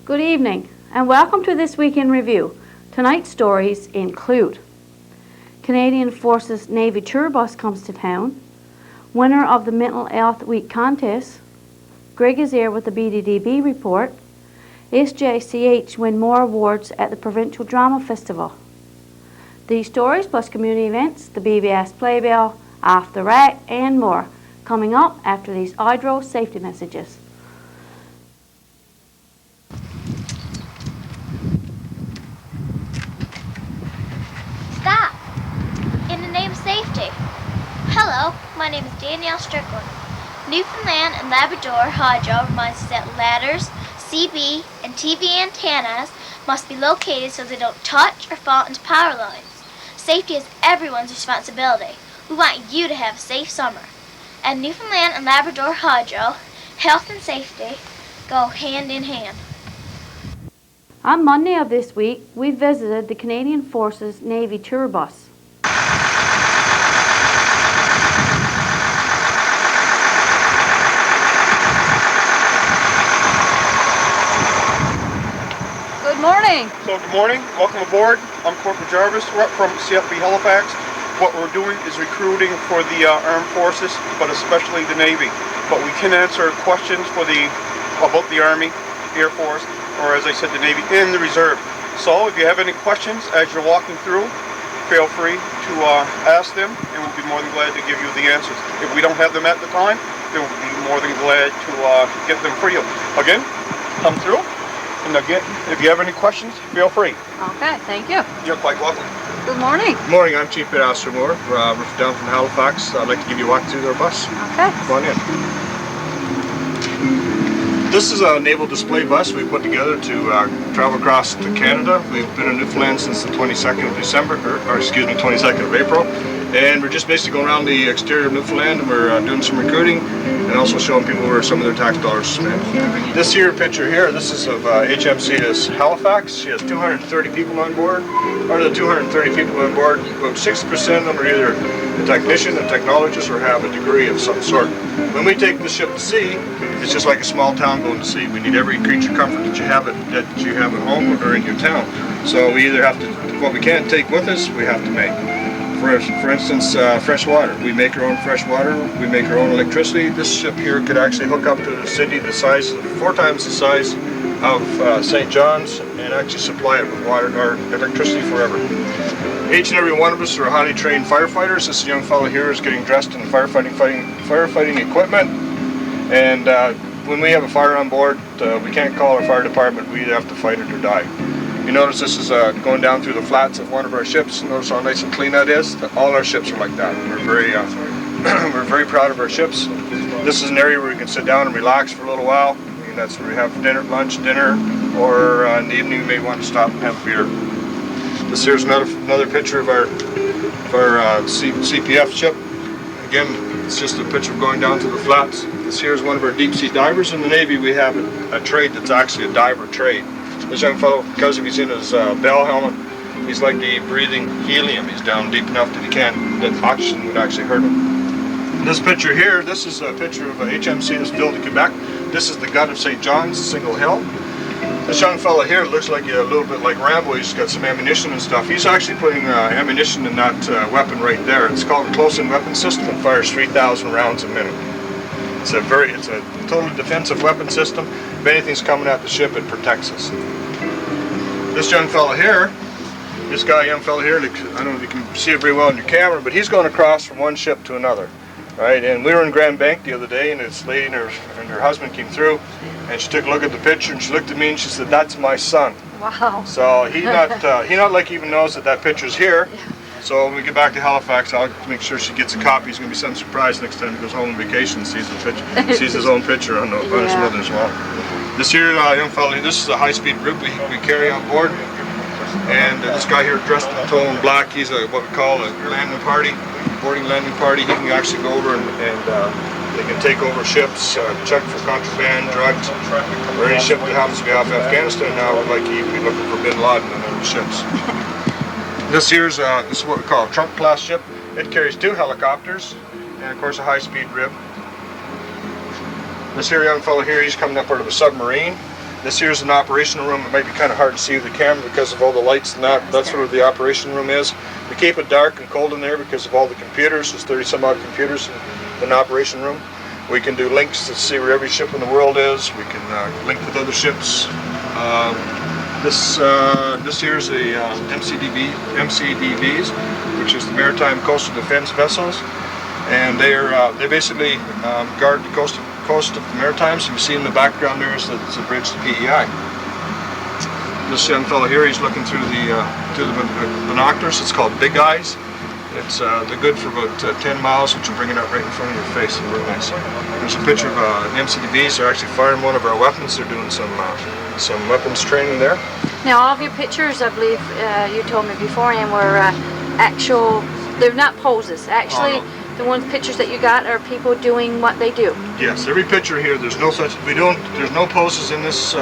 Good evening and welcome to this week in review. Tonight's stories include Canadian Forces Navy tour bus comes to town, winner of the Mental Health Week contest, Greg is here with the BDDB report, SJCH win more awards at the Provincial Drama Festival. These stories plus community events, the BBS Playbill, Off the Rack and more coming up after these hydro safety messages. Stop! In the name of safety. Hello, my name is Danielle Strickland. Newfoundland and Labrador Hydro reminds us that ladders, CB, and TV antennas must be located so they don't touch or fall into power lines. Safety is everyone's responsibility. We want you to have a safe summer. At Newfoundland and Labrador Hydro, health and safety go hand in hand. On Monday of this week, we visited the Canadian Forces Navy tour bus. Good morning. So good morning, welcome aboard. I'm Corporal Jarvis, we're up from CFB Halifax. What we're doing is recruiting for the armed forces, but especially the Navy. But we can answer questions for about the Army, Air Force, or as I said, the Navy and the Reserve. So if you have any questions as you're walking through, feel free to ask them and we'll be more than glad to give you the answers. If we don't have them at the time, then we'll be more than glad to get them for you. Again, come through. And again, if you have any questions, feel free. Okay, thank you. You're quite welcome. Good morning. Good morning, I'm Chief Master Moore. We're down from Halifax. I'd like to give you a walk through their bus. Okay. Come on in. This is a naval display bus we put together to travel across to Canada. We've been in Newfoundland since the 22nd of December, or excuse me, 22nd of April. And we're just basically going around the exterior of Newfoundland and we're doing some recruiting and also showing people where some of their tax dollars spent. This here picture here, this is of HMCS Halifax. She has 230 people on board. Out of the 230 people on board, about 60% of them are either a technician, a technologist, or have a degree of some sort. When we take the ship to sea, it's just like a small town going to sea. We need every creature comfort that you have at home or in your town. So we either have to, what we can't take with us, we have to make. For instance, fresh water. We make our own fresh water. We make our own electricity. This ship here could actually hook up to the city the size, 4 times the size of St. John's, and actually supply it with water or electricity forever. Each and every one of us are highly trained firefighters. This young fellow here is getting dressed in firefighting equipment. And when we have a fire on board, we can't call our fire department. We either have to fight it or die. You notice this is going down through the flats of one of our ships. Notice how nice and clean that is. All our ships are like that. We're very proud of our ships. This is an area where we can sit down and relax for a little while. And that's where we have lunch, dinner, or in the evening we may want to stop and have a beer. This here's another picture of our CPF ship. Again, it's just a picture of going down to the flats. This here is one of our deep sea divers. In the Navy, we have a trade that's actually a diver trade. This young fellow, because if he's in his bell helmet, he's like breathing helium. He's down deep enough that oxygen would actually hurt him. This picture here, this is a picture of a HMC that's built in Quebec. This is the gut of St. John's, single hill. This young fellow here looks like a little bit like Rambo. He's got some ammunition and stuff. He's actually putting ammunition in that weapon right there. It's called a close-in weapon system. It fires 3,000 rounds a minute. It's a totally defensive weapon system. If anything's coming at the ship, it protects us. This young fellow here, young fellow here, I don't know if you can see it very well in your camera, but he's going across from one ship to another. Right, and we were in Grand Bank the other day, and this lady and her husband came through, and she took a look at the picture, and she looked at me, and she said, "That's my son." Wow. So he not like even knows that picture's here. So when we get back to Halifax, I'll make sure she gets a copy. He's going to be some surprise next time he goes home on vacation and sees the picture, sees his own picture on his mother's wall. This here young fellow, this is a high-speed rib we carry on board. And this guy here dressed in tow in black, he's what we call a boarding landing party. He can actually go over and they can take over ships, check for contraband, drugs, or any ship that happens to be off Afghanistan now would like to even be looking for Bin Laden on their ships. This is what we call a trunk class ship. It carries 2 helicopters and of course a high-speed rib. This here young fellow here, he's coming up out of a submarine. This here is an operational room. It might be kind of hard to see with the camera because of all the lights and that. That's where the operation room is. We keep it dark and cold in there because of all the computers. There's 30 some odd computers in the operation room. We can do links to see where every ship in the world is. We can link with other ships. This here is a MCDVs, which is the Maritime Coastal Defense Vessels, and they basically guard the coast of the Maritimes. You see in the background there is the bridge to PEI. This young fellow here, he's looking through the binoculars. It's called Big Eyes. They're good for about 10 miles, which will bring it up right in front of your face. They're real nice. There's a picture of an MCDVs. They're actually firing one of our weapons. They're doing some weapons training there. Now, all of your pictures, I believe you told me beforehand, were actual, they're not poses. Actually, the pictures that you got are people doing what they do. Yes, every picture here, there's no poses in this,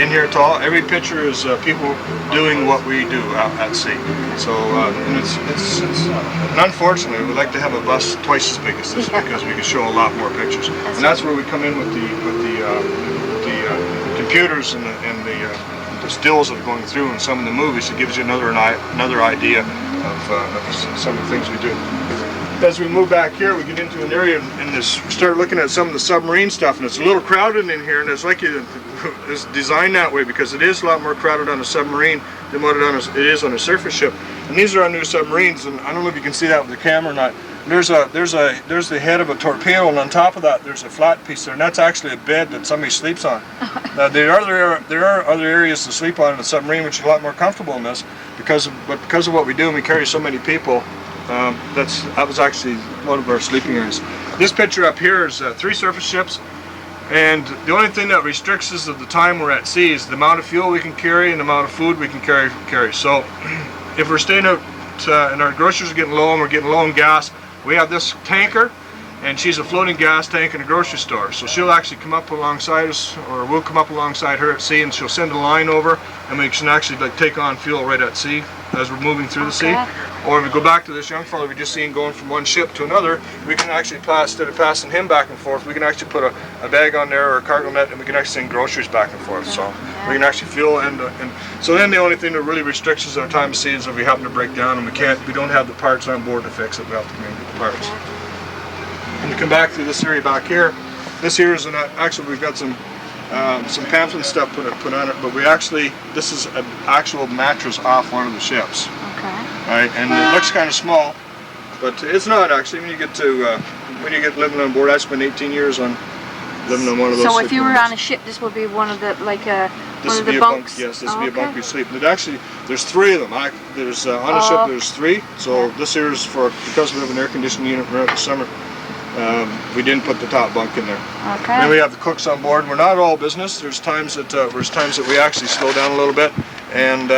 in here at all. Every picture is people doing what we do out at sea. So, and and unfortunately, we'd like to have a bus twice as big as this because we can show a lot more pictures. And that's where we come in with the computers and the stills that are going through in some of the movies. It gives you another idea of some of the things we do. As we move back here, we get into an area and we start looking at some of the submarine stuff, and it's a little crowded in here, and it's like it's designed that way because it is a lot more crowded on a submarine than what it is on a surface ship. And these are our new submarines, and I don't know if you can see that with the camera or not. There's the head of a torpedo, and on top of that there's a flat piece there, and that's actually a bed that somebody sleeps on. Now there are other areas to sleep on in a submarine which are a lot more comfortable in this because of what we do, and we carry so many people. That was actually one of our sleeping areas. This picture up here is 3 surface ships, and the only thing that restricts us of the time we're at sea is the amount of fuel we can carry and the amount of food we can carry. So if we're staying out and our groceries are getting low and we're getting low on gas, we have this tanker, and she's a floating gas tank in a grocery store. So she'll actually come up alongside us, or we'll come up alongside her at sea, and she'll send a line over, and we can actually take on fuel right at sea as we're moving through the sea. Or if we go back to this young fellow we just seen going from one ship to another, we can actually instead of passing him back and forth, we can actually put a bag on there or a cargo net, and we can actually send groceries back and forth. So we can actually fuel, and so then the only thing that really restricts us our time at sea is if we happen to break down and we don't have the parts on board to fix it. We have to come in and get the parts. When you come back through this area back here, this here is actually we've got some pamphlet stuff put on it, but this is an actual mattress off one of the ships. Okay. Right, and it looks kind of small, but it's not actually. When you get living on board, I spent 18 years on living on one of those. So if you were on a ship, this would be one of the one of the bunks. Yes, this would be a bunk we sleep. But actually, there's 3 of them. There's on the ship. There's 3. So this here is because we have an air conditioning unit right in the summer. We didn't put the top bunk in there. Okay. And we have the cooks on board. We're not all business. There's times that we actually slow down a little bit, and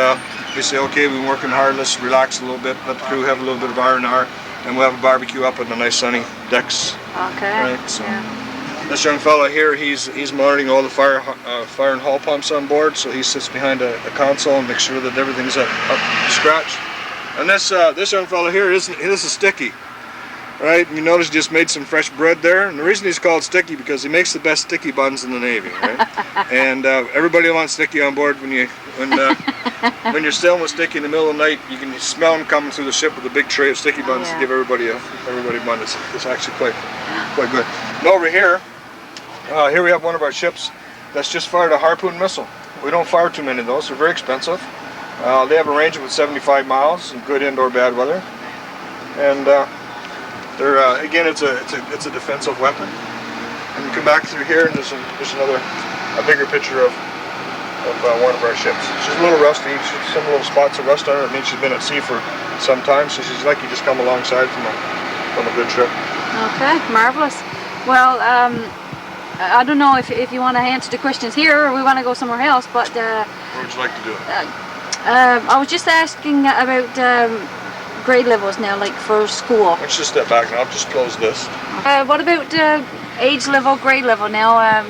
we say, okay, we've been working hard. Let's relax a little bit. Let the crew have a little bit of R&R, and we'll have a barbecue up on the nice sunny decks. Okay. Right. So this young fellow here, he's monitoring all the fire and hull pumps on board. So he sits behind a console and makes sure that everything's up to scratch. And this young fellow here this is Sticky. Right, and you notice he just made some fresh bread there, and the reason he's called Sticky because he makes the best sticky buns in the Navy, right? And everybody wants Sticky on board. When you're sailing with Sticky in the middle of the night, you can smell him coming through the ship with a big tray of sticky buns to give everybody a bun. It's actually quite good. And over here we have one of our ships that's just fired a harpoon missile. We don't fire too many of those. They're very expensive. They have a range of 75 miles in good and or bad weather, and again, it's a defensive weapon. And you come back through here, and there's a bigger picture of one of our ships. She's a little rusty. Some little spots of rust on her. It means she's been at sea for some time, so she's like you just come alongside from a good trip. Okay, marvelous. Well, I don't know if you want to answer the questions here or we want to go somewhere else, but where would you like to do it? I was just asking about grade levels now, like for school. Let's just step back and I'll just close this. What about age level, grade level now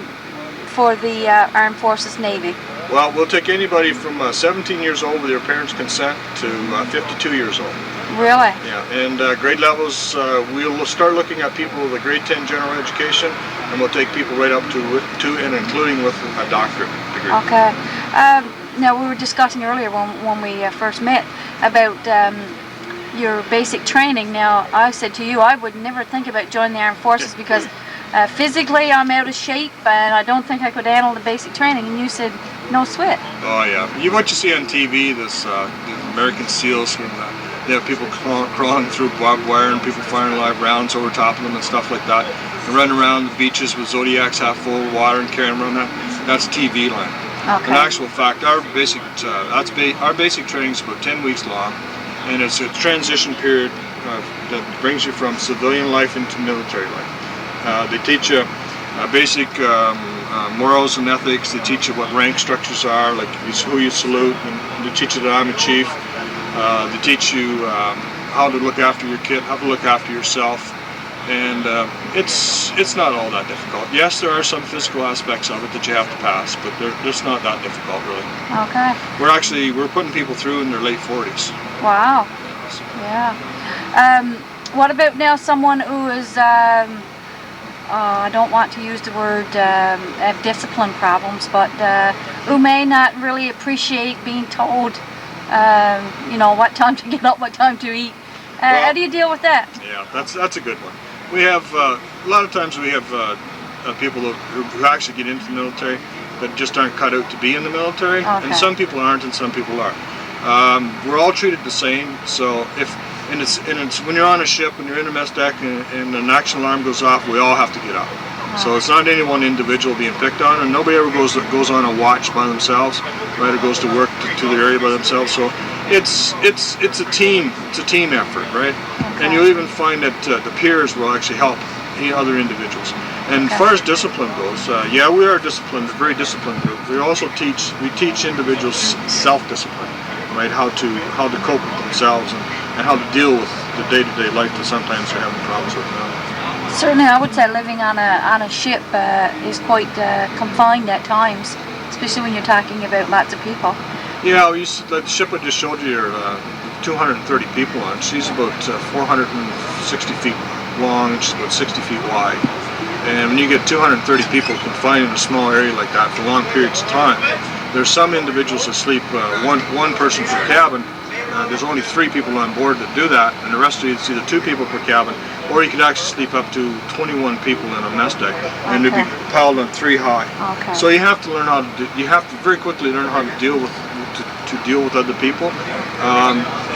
for the Armed Forces Navy? Well, we'll take anybody from 17 years old with their parents' consent to 52 years old. Really? Yeah, and grade levels, we'll start looking at people with a grade 10 general education, and we'll take people right up to and including with a doctorate agree. Okay. Now, we were discussing earlier when we first met about your basic training. Now, I said to you I would never think about joining the armed forces because physically I'm out of shape and I don't think I could handle the basic training. And you said, no sweat. Oh yeah, what you see on TV, the American SEALs, when they have people crawling through barbed wire and people firing live rounds over top of them and stuff like that, and running around the beaches with Zodiacs half full of water and carrying them around that's TV land. Okay. In actual fact, our basic training is about 10 weeks long, and it's a transition period that brings you from civilian life into military life. They teach you basic morals and ethics. They teach you what rank structures are, like who you salute, and they teach you that I'm a chief. They teach you how to look after your kid, how to look after yourself, and it's not all that difficult. Yes, there are some physical aspects of it that you have to pass, but it's not that difficult really. Okay. We're putting people through in their late 40s. Wow. Yeah. What about now someone who is, I don't want to use the word have discipline problems, but who may not really appreciate being told, what time to get up, what time to eat. Well, how do you deal with that? Yeah, that's a good one. We have a lot of times we have people who actually get into the military that just aren't cut out to be in the military, Okay. and some people aren't, and some people are. We're all treated the same. So it's when you're on a ship and you're in a mess deck and an action alarm goes off, we all have to get up. So it's not any one individual being picked on, and nobody ever goes on a watch by themselves, right? Or goes to work to their area by themselves. So it's a team effort, right? Okay. And you'll even find that the peers will actually help any other individuals. And as far as discipline goes, yeah, we are disciplined, a very disciplined group. We teach individuals self-discipline, right? How to cope with themselves and how to deal with the day-to-day life that sometimes they're having problems with now. Certainly, I would say living on a ship is quite confined at times, especially when you're talking about lots of people. Yeah, the ship I just showed you, 230 people on. She's about 460 feet long, and she's about 60 feet wide. And when you get 230 people confined in a small area like that for long periods of time, there's some individuals that sleep one person per cabin. There's only 3 people on board that do that, and the rest of you, it's either 2 people per cabin, or you could actually sleep up to 21 people in a mess deck, and they'd be piled on 3 high. Okay. So you have to learn how to you have to very quickly learn how to deal with other people,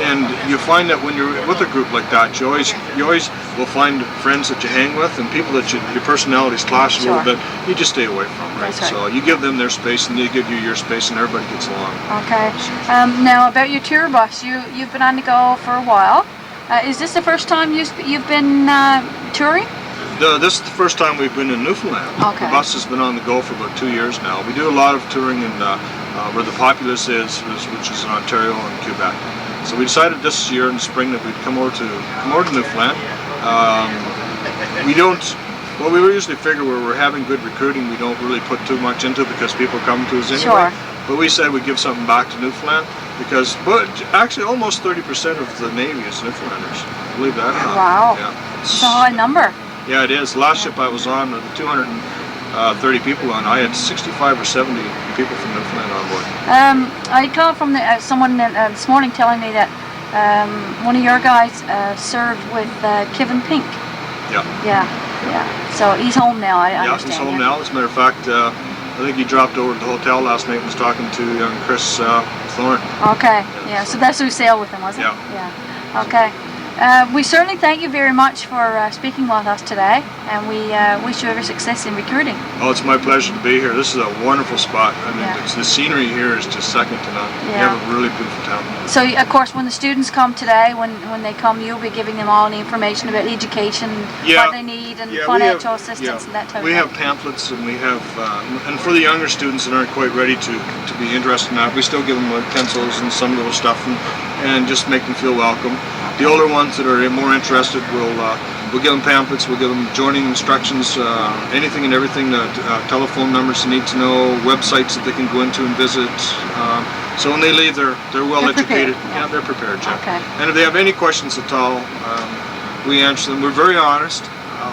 and you find that when you're with a group like that, you always will find friends that you hang with and people that your personalities clash a little bit. You just stay away from, right? That's right. So you give them their space and they give you your space, and everybody gets along. Okay. Now about your tour bus, you've been on the go for a while. Is this the first time you've been touring? This is the first time we've been in Newfoundland. Okay. The bus has been on the go for about 2 years now. We do a lot of touring in where the populace is, which is in Ontario and Quebec. So we decided this year in the spring that we'd come over to Newfoundland. We usually figure where we're having good recruiting, we don't really put too much into it because people come to us anyway. Sure. But we said we'd give something back to Newfoundland because, actually almost 30% of the Navy is Newfoundlanders. Believe that or not. Wow. Yeah. It's a high number. Yeah, it is. The last ship I was on, the 230 people on, I had 65 or 70 people from Newfoundland on board. I called from someone this morning telling me that one of your guys served with Kevin Pink. Yeah. Yeah. So he's home now, I Yeah, understand. he's home now. As a matter of fact, I think he dropped over to the hotel last night and was talking to young Chris Thorne. Okay, yeah, so that's who sailed with him, was it? Yeah. Okay. We certainly thank you very much for speaking with us today, and we wish you every success in recruiting. Oh, it's my pleasure to be here. This is a wonderful spot. I mean, Yeah. the scenery here is just second to none. Yeah. We have a really beautiful town. So, of course, when the students come today, when they come, you'll be giving them all the information about education, Yeah. what they need, and Yeah, financial assistance and that type of we thing. have pamphlets, and we have, and for the younger students that aren't quite ready to be interested in that, we still give them like pencils and some little stuff, and just make them feel welcome. The older ones that are more interested, we'll give them pamphlets, we'll give them joining instructions, anything and everything, telephone numbers they need to know, websites that they can go into and visit. So when they leave, they're well educated. prepared, Yeah, they're prepared, Jeff. Okay. And if they have any questions at all, we answer them. We're very honest.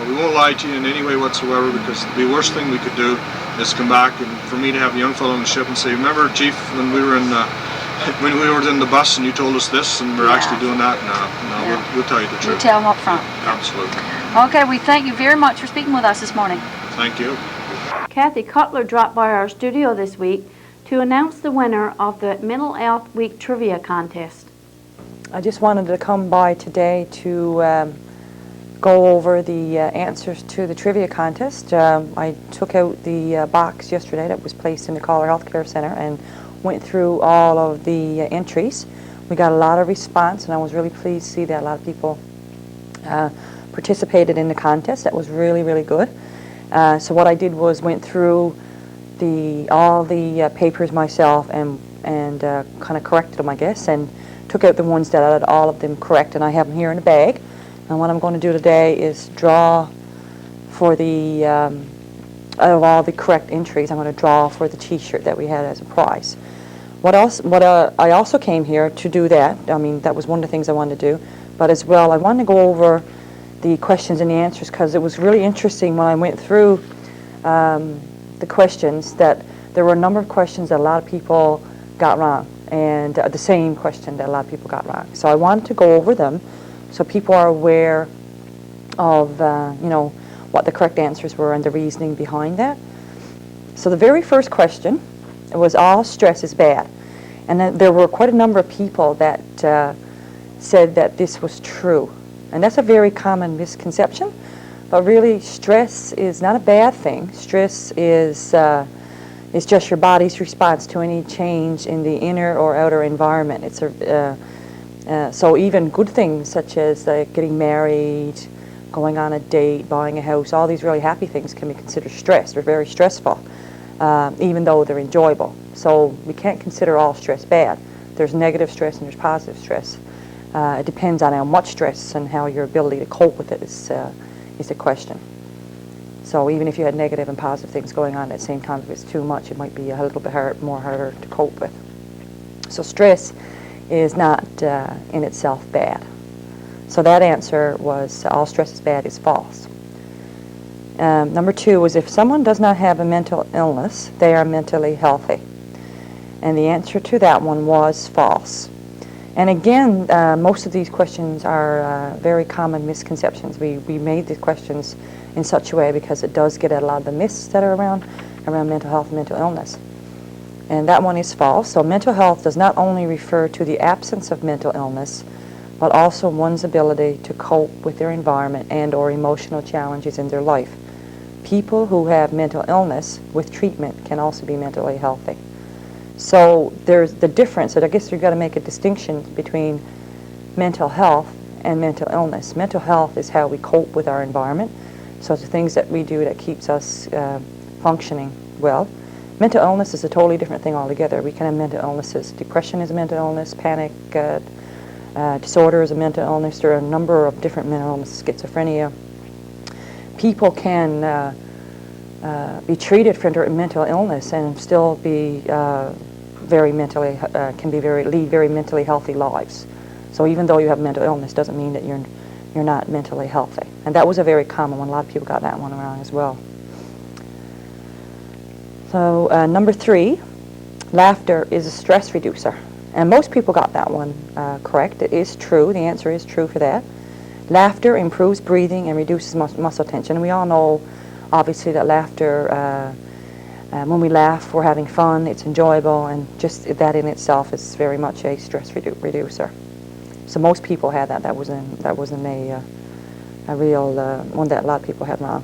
We won't lie to you in any way whatsoever, because the worst thing we could do is come back, and for me to have a young fellow on the ship and say, remember, Chief, when we were in the bus and you told us this, and we're actually doing that? No, we'll tell you the truth. You tell them up front. Absolutely. Okay, we thank you very much for speaking with us this morning. Thank you. Kathy Cutler dropped by our studio this week to announce the winner of the Mental Health Week Trivia Contest. I just wanted to come by today to go over the answers to the trivia contest. I took out the box yesterday that was placed in the Caller Healthcare Center and went through all of the entries. We got a lot of response, and I was really pleased to see that a lot of people participated in the contest. That was really, really good. So what I did was went through all the papers myself and kind of corrected them, I guess, and took out the ones that had all of them correct, and I have them here in a bag. And what I'm going to do today is draw for the, out of all the correct entries, I'm going to draw for the t-shirt that we had as a prize. What else? I also came here to do that. I mean, that was one of the things I wanted to do. But as well, I wanted to go over the questions and the answers, because it was really interesting when I went through the questions that there were a number of questions that a lot of people got wrong, and the same question that a lot of people got wrong. So I wanted to go over them so people are aware of what the correct answers were and the reasoning behind that. So the very first question was, all stress is bad. And then there were quite a number of people that said that this was true. And that's a very common misconception. But really, stress is not a bad thing. Stress is just your body's response to any change in the inner or outer environment. It's so even good things such as getting married, going on a date, buying a house, all these really happy things can be considered stress. They're very stressful, even though they're enjoyable. So we can't consider all stress bad. There's negative stress and there's positive stress. It depends on how much stress and how your ability to cope with it is a question. So even if you had negative and positive things going on at the same time, if it's too much, it might be a little bit harder to cope with. So stress is not in itself bad. So that answer was, all stress is bad, is false. Number two was, if someone does not have a mental illness, they are mentally healthy. And the answer to that one was false. And again, most of these questions are very common misconceptions. We made the questions in such a way because it does get at a lot of the myths that are around mental health and mental illness. And that one is false. So mental health does not only refer to the absence of mental illness, but also one's ability to cope with their environment and or emotional challenges in their life. People who have mental illness with treatment can also be mentally healthy. So there's the difference, and I guess you've got to make a distinction between mental health and mental illness. Mental health is how we cope with our environment. So it's the things that we do that keeps us functioning well. Mental illness is a totally different thing altogether. We can have mental illnesses. Depression is a mental illness. Panic disorder is a mental illness. There are a number of different mental illnesses. Schizophrenia. People can be treated for mental illness and still be lead very mentally healthy lives. So even though you have mental illness, doesn't mean that you're not mentally healthy. And that was a very common one. A lot of people got that one wrong as well. So number three, laughter is a stress reducer. And most people got that one correct. It is true. The answer is true for that. Laughter improves breathing and reduces muscle tension. We all know, obviously, that laughter, when we laugh, we're having fun, it's enjoyable, and just that in itself is very much a stress reducer. So most people had that. That wasn't a real one that a lot of people had wrong.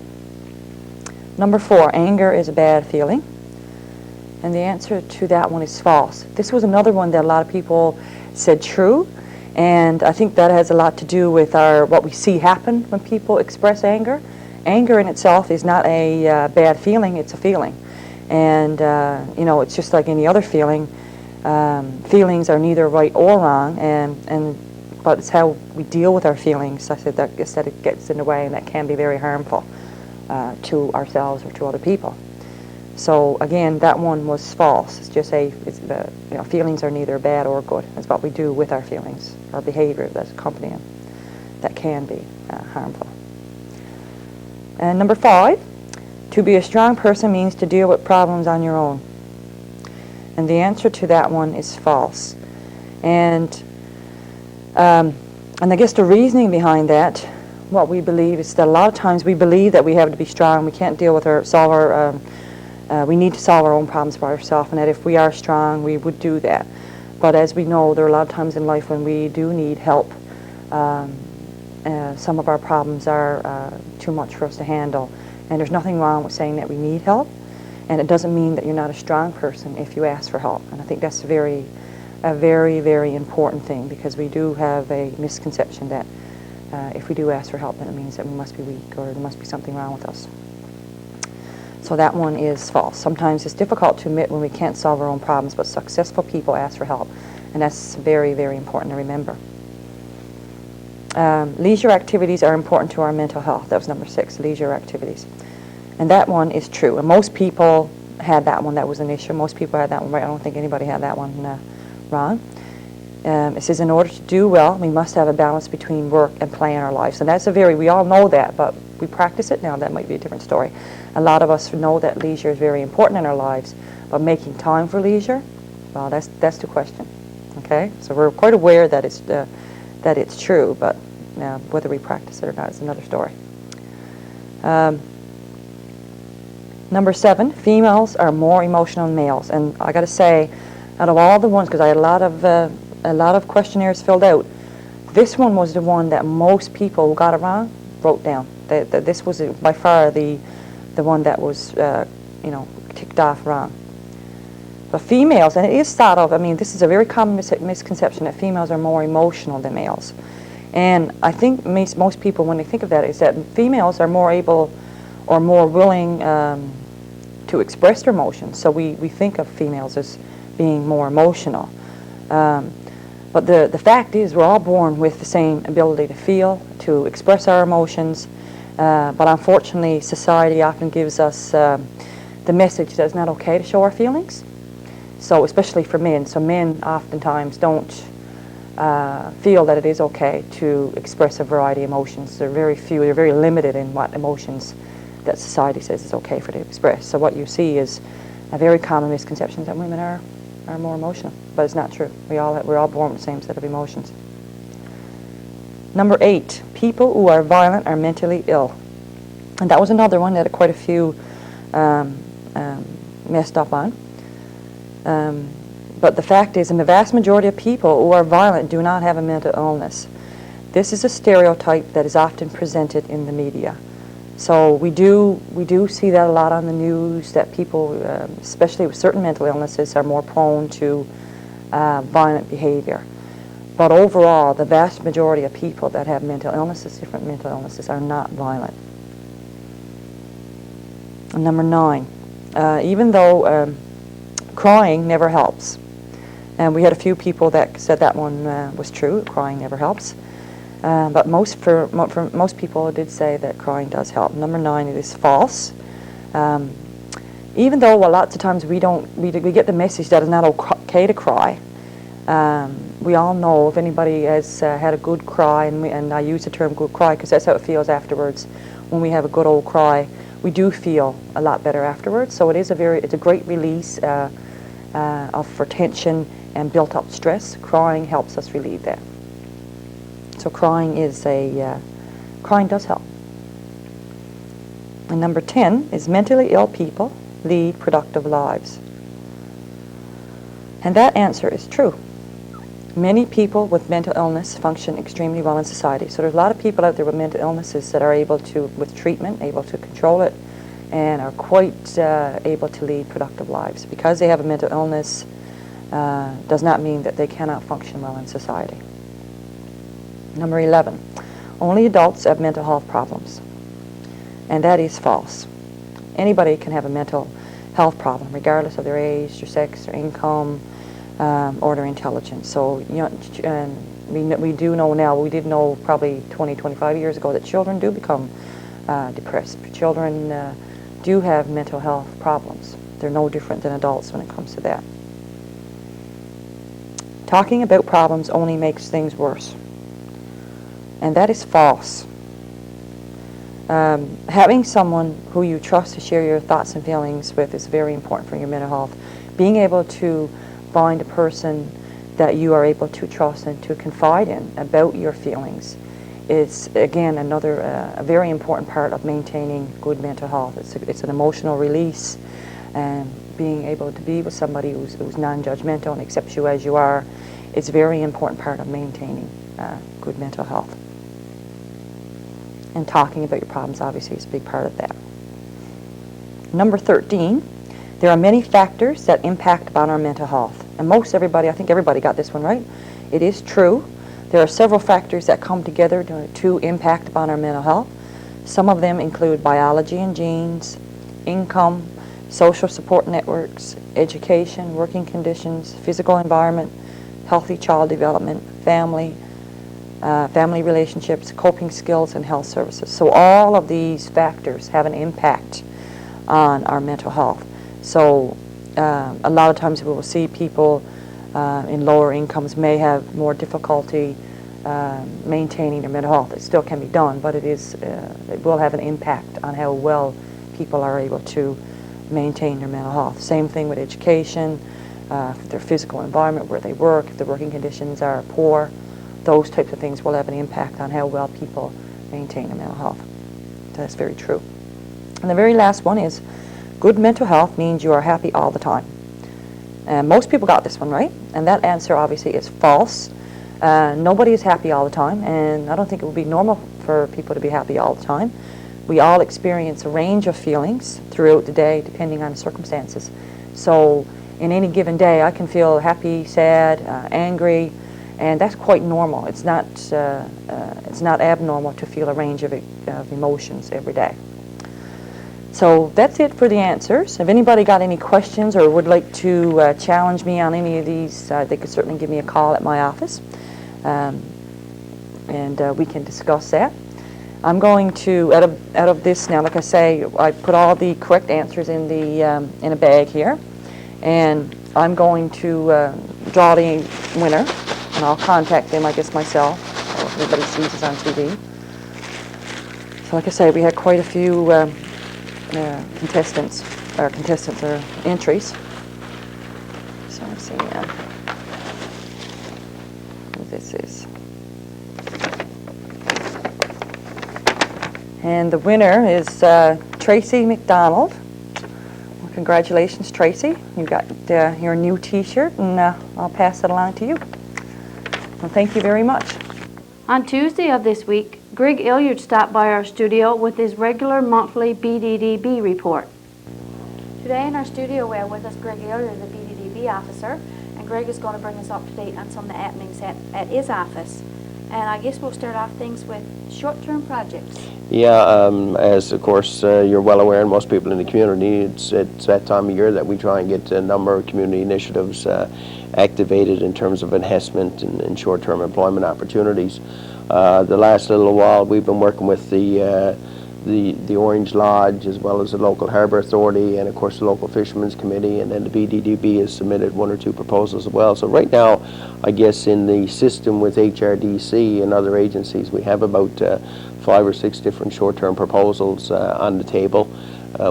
Number four, anger is a bad feeling. And the answer to that one is false. This was another one that a lot of people said true, and I think that has a lot to do with what we see happen when people express anger. Anger in itself is not a bad feeling, it's a feeling. And, it's just like any other feeling. Feelings are neither right or wrong, but it's how we deal with our feelings. I said that it gets in the way, and that can be very harmful to ourselves or to other people. So again, that one was false. It's just feelings are neither bad or good. It's what we do with our feelings, our behavior that's accompanying them, that can be harmful. And number five, To be a strong person means to deal with problems on your own. And the answer to that one is false. And I guess the reasoning behind that, what we believe is that a lot of times we believe that we have to be strong. We can't deal with we need to solve our own problems by ourselves, and that if we are strong, we would do that. But as we know, there are a lot of times in life when we do need help. Some of our problems are too much for us to handle. And there's nothing wrong with saying that we need help. And it doesn't mean that you're not a strong person if you ask for help. And I think that's a very, very important thing, because we do have a misconception that if we do ask for help, then it means that we must be weak or there must be something wrong with us. So that one is false. Sometimes it's difficult to admit when we can't solve our own problems, but successful people ask for help. And that's very, very important to remember. Leisure activities are important to our mental health. That was number 6, leisure activities. And that one is true. And most people had that one. That was an issue. Most people had that one right. I don't think anybody had that one wrong. It says, in order to do well, we must have a balance between work and play in our lives. And that's we all know that, but we practice it now. That might be a different story. A lot of us know that leisure is very important in our lives, but making time for leisure, well, that's the question. Okay? So we're quite aware that it's true, but whether we practice it or not is another story. Number 7, females are more emotional than males. And I got to say, out of all the ones, because I had a lot of questionnaires filled out, this one was the one that most people who got it wrong wrote down. This was by far the one that was ticked off wrong. But females, and it is thought of, this is a very common misconception that females are more emotional than males. And I think most people, when they think of that, is that females are more able or more willing to express their emotions. So we think of females as being more emotional. But the fact is, we're all born with the same ability to feel, to express our emotions. But unfortunately, society often gives us the message that it's not okay to show our feelings. So especially for men. So men oftentimes don't feel that it is okay to express a variety of emotions. They're very few, they're very limited in what emotions that society says is okay for them to express. So what you see is a very common misconception that women are more emotional, but it's not true. We're all born with the same set of emotions. Number 8, people who are violent are mentally ill. And that was another one that quite a few messed up on. But the fact is, in the vast majority of people who are violent do not have a mental illness. This is a stereotype that is often presented in the media. So we do see that a lot on the news, that people, especially with certain mental illnesses, are more prone to violent behavior. But overall, the vast majority of people that have mental illnesses, different mental illnesses, are not violent. And number 9, even though crying never helps. And we had a few people that said that one was true, crying never helps. But for most people did say that crying does help. Number 9, it is false. Even though lots of times we get the message that it's not okay to cry. We all know if anybody has had a good cry, and I use the term good cry because that's how it feels afterwards. When we have a good old cry, we do feel a lot better afterwards. So it's a great release for tension and built up stress. Crying helps us relieve that. So crying does help. And number 10 is mentally ill people lead productive lives. And that answer is true. Many people with mental illness function extremely well in society. So there's a lot of people out there with mental illnesses that are able to, with treatment, able to control it, and are quite able to lead productive lives. Because they have a mental illness does not mean that they cannot function well in society. Number 11, only adults have mental health problems. And that is false. Anybody can have a mental health problem, regardless of their age, their sex, their income, or their intelligence. So we do know now, we did know probably 20, 25 years ago that children do become depressed. Children do have mental health problems. They're no different than adults when it comes to that. Talking about problems only makes things worse. And that is false. Having someone who you trust to share your thoughts and feelings with is very important for your mental health. Being able to find a person that you are able to trust and to confide in about your feelings is, again, another a very important part of maintaining good mental health. It's an emotional release, and being able to be with somebody who's non-judgmental and accepts you as you are is a very important part of maintaining good mental health. And talking about your problems obviously is a big part of that. Number 13, there are many factors that impact upon our mental health. And most everybody, I think everybody got this one right. It is true. There are several factors that come together to impact upon our mental health. Some of them include biology and genes, income, social support networks, education, working conditions, physical environment, healthy child development, family relationships, coping skills, and health services. So all of these factors have an impact on our mental health. So a lot of times we will see people in lower incomes may have more difficulty maintaining their mental health. It still can be done, but it will have an impact on how well people are able to maintain their mental health. Same thing with education, their physical environment, where they work, if the working conditions are poor. Those types of things will have an impact on how well people maintain their mental health. That's very true. And the very last one is, good mental health means you are happy all the time. And most people got this one right, and that answer obviously is false. Nobody is happy all the time, and I don't think it would be normal for people to be happy all the time. We all experience a range of feelings throughout the day depending on the circumstances. So in any given day I can feel happy, sad, angry, and that's quite normal. It's not abnormal to feel a range of emotions every day. So that's it for the answers. If anybody got any questions or would like to challenge me on any of these, they could certainly give me a call at my office, and we can discuss that. I'm going to, out of this now, like I say, I put all the correct answers in a bag here, and I'm going to draw the winner. And I'll contact them, I guess, myself, or if anybody sees us on TV. So like I say, we had quite a few contestants or entries. So let's see who this is. And the winner is Tracy McDonald. Well, congratulations, Tracy. You got your new T-shirt, and I'll pass it along to you. Well, thank you very much. On Tuesday of this week, Greg Illiard stopped by our studio with his regular monthly BDDB report. Today in our studio we have with us Greg Illiard, the BDDB officer, and Greg is going to bring us up to date on some of the happenings at his office. And I guess we'll start off things with short-term projects. Yeah, as of course you're well aware, and most people in the community, it's that time of year that we try and get a number of community initiatives activated in terms of enhancement and short-term employment opportunities. The last little while we've been working with the Orange Lodge, as well as the local Harbour Authority, and of course the local Fishermen's Committee, and then the BDDB has submitted 1 or 2 proposals as well. So right now, I guess in the system with HRDC and other agencies, we have about 5 or 6 different short-term proposals on the table.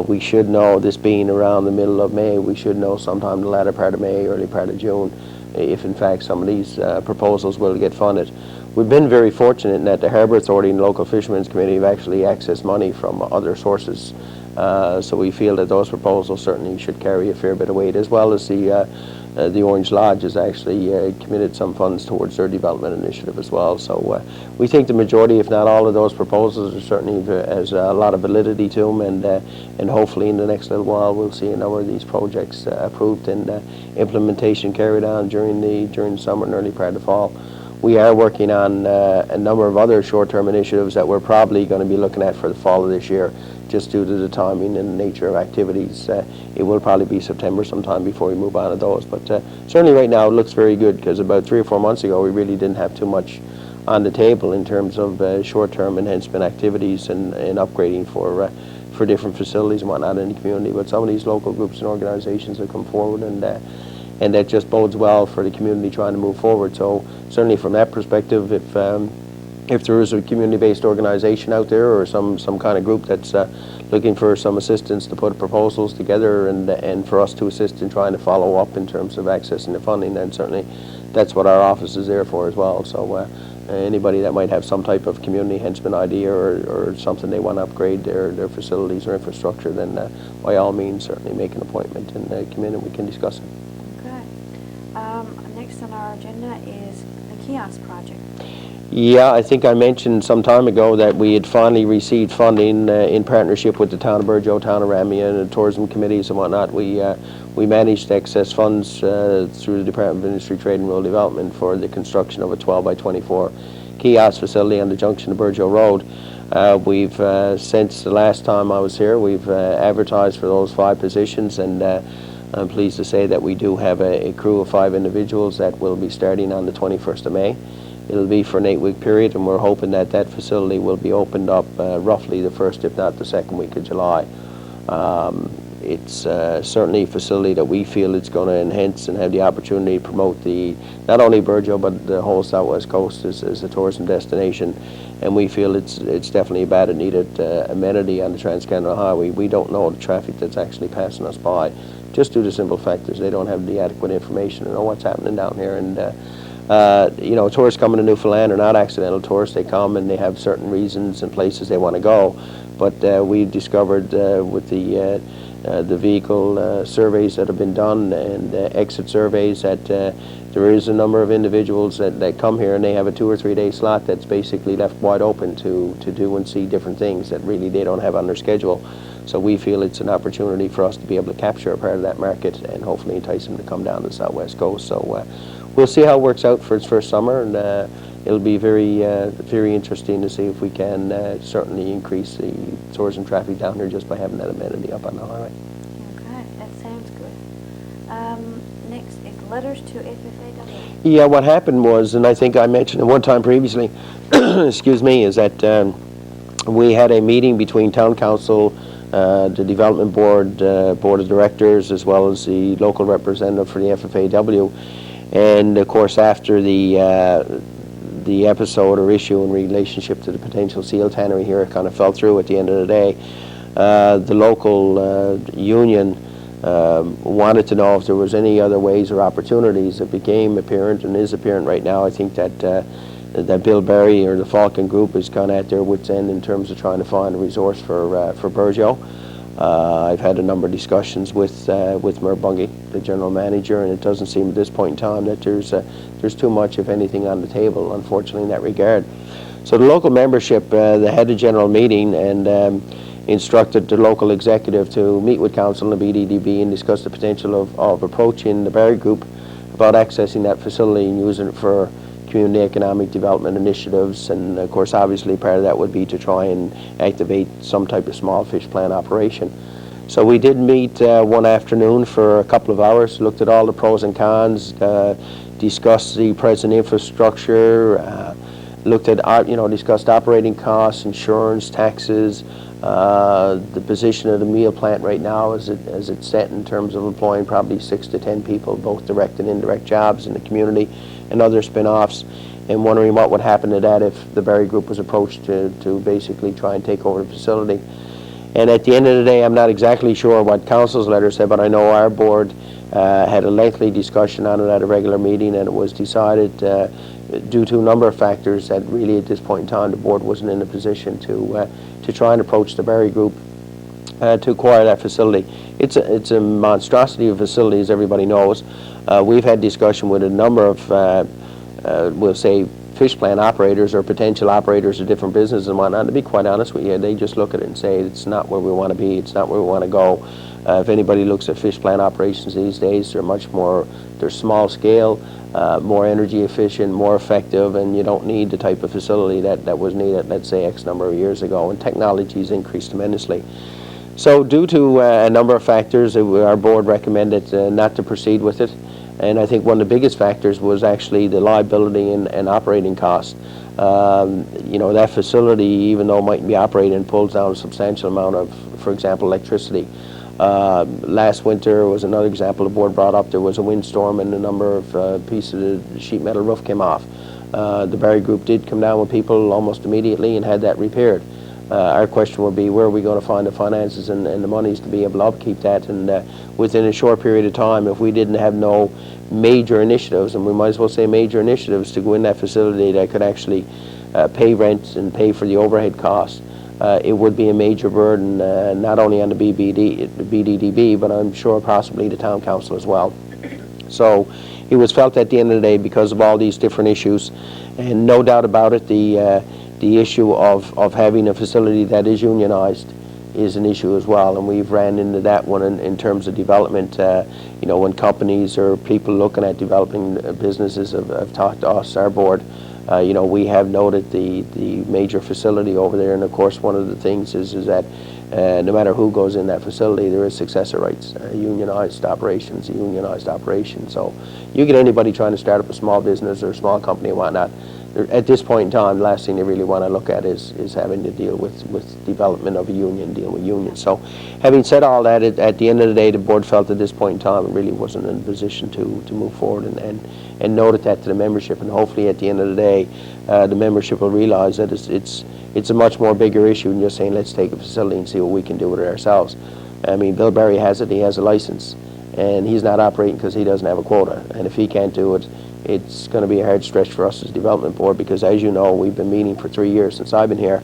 We should know, this being around the middle of May, we should know sometime the latter part of May, early part of June, if in fact some of these proposals will get funded. We've been very fortunate in that the Harbour Authority and the local Fishermen's Committee have actually accessed money from other sources. So we feel that those proposals certainly should carry a fair bit of weight, as well as the Orange Lodge has actually committed some funds towards their development initiative as well. So we think the majority, if not all of those proposals, are certainly has a lot of validity to them, and hopefully in the next little while we'll see a number of these projects approved and implementation carried on during the summer and early part of the fall. We are working on a number of other short-term initiatives that we're probably going to be looking at for the fall of this year, just due to the timing and the nature of activities. It will probably be September sometime before we move on to those. But certainly right now it looks very good, because about 3 or 4 months ago we really didn't have too much on the table in terms of short-term enhancement activities and upgrading for different facilities and whatnot in the community. But some of these local groups and organizations have come forward, and that just bodes well for the community trying to move forward. So certainly from that perspective, if there is a community-based organization out there or some kind of group that's looking for some assistance to put proposals together and for us to assist in trying to follow up in terms of accessing the funding, then certainly that's what our office is there for as well. So anybody that might have some type of community henchman idea or something they want to upgrade their facilities or infrastructure, then by all means certainly make an appointment and come in and we can discuss it. Okay. Next on our agenda is the kiosk project. Yeah, I think I mentioned some time ago that we had finally received funding in partnership with the Town of Burgeo, Town of Ramia, and the tourism committees and whatnot. We managed to access funds through the Department of Industry, Trade and Rural Development for the construction of a 12 by 24 kiosk facility on the junction of Burgeo Road. We've, since the last time I was here, we've advertised for those 5 positions, and I'm pleased to say that we do have a crew of 5 individuals that will be starting on the 21st of May. It'll be for an 8-week period, and we're hoping that that facility will be opened up roughly the 1st, if not the 2nd week of July. It's certainly a facility that we feel it's going to enhance and have the opportunity to promote not only Burgeo but the whole southwest coast as a tourism destination, and we feel it's definitely a bad and needed amenity on the Trans-Canada Highway. We don't know the traffic that's actually passing us by, just due to simple factors. They don't have the adequate information to know what's happening down here. And you know, tourists coming to Newfoundland are not accidental tourists. They come and they have certain reasons and places they want to go. But we've discovered with the vehicle surveys that have been done and exit surveys that there is a number of individuals that come here and they have a 2 or 3 day slot that's basically left wide open to do and see different things that really they don't have on their schedule. So we feel it's an opportunity for us to be able to capture a part of that market and hopefully entice them to come down the southwest coast. So we'll see how it works out for its first summer, and it'll be very interesting to see if we can certainly increase the tourism traffic down here just by having that amenity up on the highway. Okay, that sounds good. Next is letters to FFAW. Yeah, what happened was, and I think I mentioned it one time previously, excuse me, is that we had a meeting between Town Council, the Development Board, Board of Directors, as well as the local representative for the FFAW. And of course, after the episode or issue in relationship to the potential seal tannery here, it kind of fell through at the end of the day. The local union wanted to know if there was any other ways or opportunities. It became apparent and is apparent right now. I think that Bill Barry or the Falcon Group is kind of at their wits' end in terms of trying to find a resource for Burgeo. I've had a number of discussions with Mer Bungie, the general manager, and it doesn't seem at this point in time that there's too much, if anything, on the table, unfortunately, in that regard. So the local membership, they had a general meeting and instructed the local executive to meet with council and the BDDB and discuss the potential of approaching the Barry Group about accessing that facility and using it for community economic development initiatives. And of course, obviously, part of that would be to try and activate some type of small fish plant operation. So we did meet one afternoon for a couple of hours, looked at all the pros and cons, discussed the present infrastructure, looked at discussed operating costs, insurance, taxes, the position of the meal plant right now as it's set in terms of employing probably 6 to 10 people, both direct and indirect jobs in the community, and other spin-offs, and wondering what would happen to that if the Barry Group was approached to basically try and take over the facility. And at the end of the day, I'm not exactly sure what council's letter said, but I know our board had a lengthy discussion on it at a regular meeting, and it was decided due to a number of factors that really at this point in time the board wasn't in a position to try and approach the Barry Group to acquire that facility. It's a monstrosity of a facility, as everybody knows. We've had discussion with a number of, we'll say, fish plant operators or potential operators of different businesses and whatnot. To be quite honest with you, they just look at it and say it's not where we want to be, it's not where we want to go. If anybody looks at fish plant operations these days, they're small scale, more energy efficient, more effective, and you don't need the type of facility that was needed, let's say, X number of years ago, and technology's increased tremendously. So due to a number of factors, our board recommended not to proceed with it. And I think one of the biggest factors was actually the liability and operating costs. That facility, even though it might be operating, pulls down a substantial amount of, for example, electricity. Last winter was another example the board brought up. There was a windstorm and a number of pieces of the sheet metal roof came off. The Barry Group did come down with people almost immediately and had that repaired. Our question would be, where are we going to find the finances and the monies to be able to upkeep that? And within a short period of time, if we didn't have no major initiatives, and we might as well say major initiatives, to go in that facility that could actually pay rent and pay for the overhead costs, it would be a major burden, not only on the BDDB, but I'm sure possibly the town council as well. So it was felt at the end of the day, because of all these different issues, and no doubt about it, the issue of having a facility that is unionized is an issue as well, and we've ran into that one in terms of development. You know, when companies or people looking at developing businesses have talked to us, our board, you know, we have noted the major facility over there, and of course one of the things is that no matter who goes in that facility, there is successor rights, unionized operations, So you get anybody trying to start up a small business or a small company and whatnot, at this point in time, the last thing they really want to look at is having to deal with development of a union, dealing with unions. So having said all that, at the end of the day, the board felt at this point in time it really wasn't in a position to move forward and noted that to the membership, and hopefully at the end of the day, the membership will realize that it's a much more bigger issue than just saying let's take a facility and see what we can do with it ourselves. I mean, Bill Berry has it, he has a license, and he's not operating because he doesn't have a quota, and if he can't do it, it's going to be a hard stretch for us as development board, because as you know, we've been meeting for 3 years since I've been here,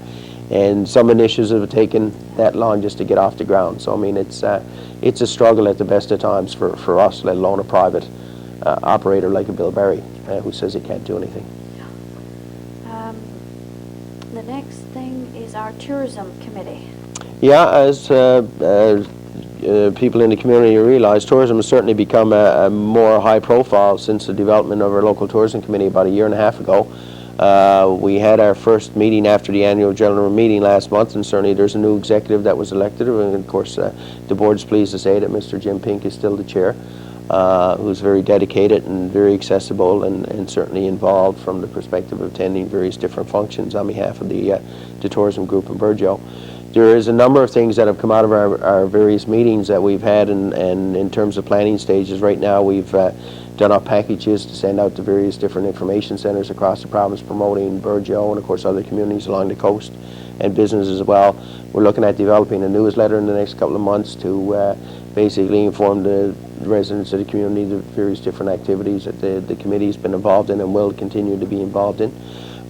and some initiatives have taken that long just to get off the ground. So I mean, it's a struggle at the best of times for us, let alone a private operator like a Bill Berry who says he can't do anything. The next thing is our tourism committee. Yeah, as people in the community realize, tourism has certainly become a more high profile since the development of our local tourism committee about 1.5 years ago. We had our first meeting after the annual general meeting last month, and certainly there's a new executive that was elected, and of course the board's pleased to say that Mr. Jim Pink is still the chair, who's very dedicated and very accessible and certainly involved from the perspective of attending various different functions on behalf of the tourism group in Burgeo. There is a number of things that have come out of our various meetings that we've had, and in terms of planning stages right now, we've done our packages to send out to various different information centres across the province promoting Burgeo and of course other communities along the coast and businesses as well. We're looking at developing a newsletter in the next couple of months to basically inform the residents of the community the various different activities that the committee's been involved in and will continue to be involved in.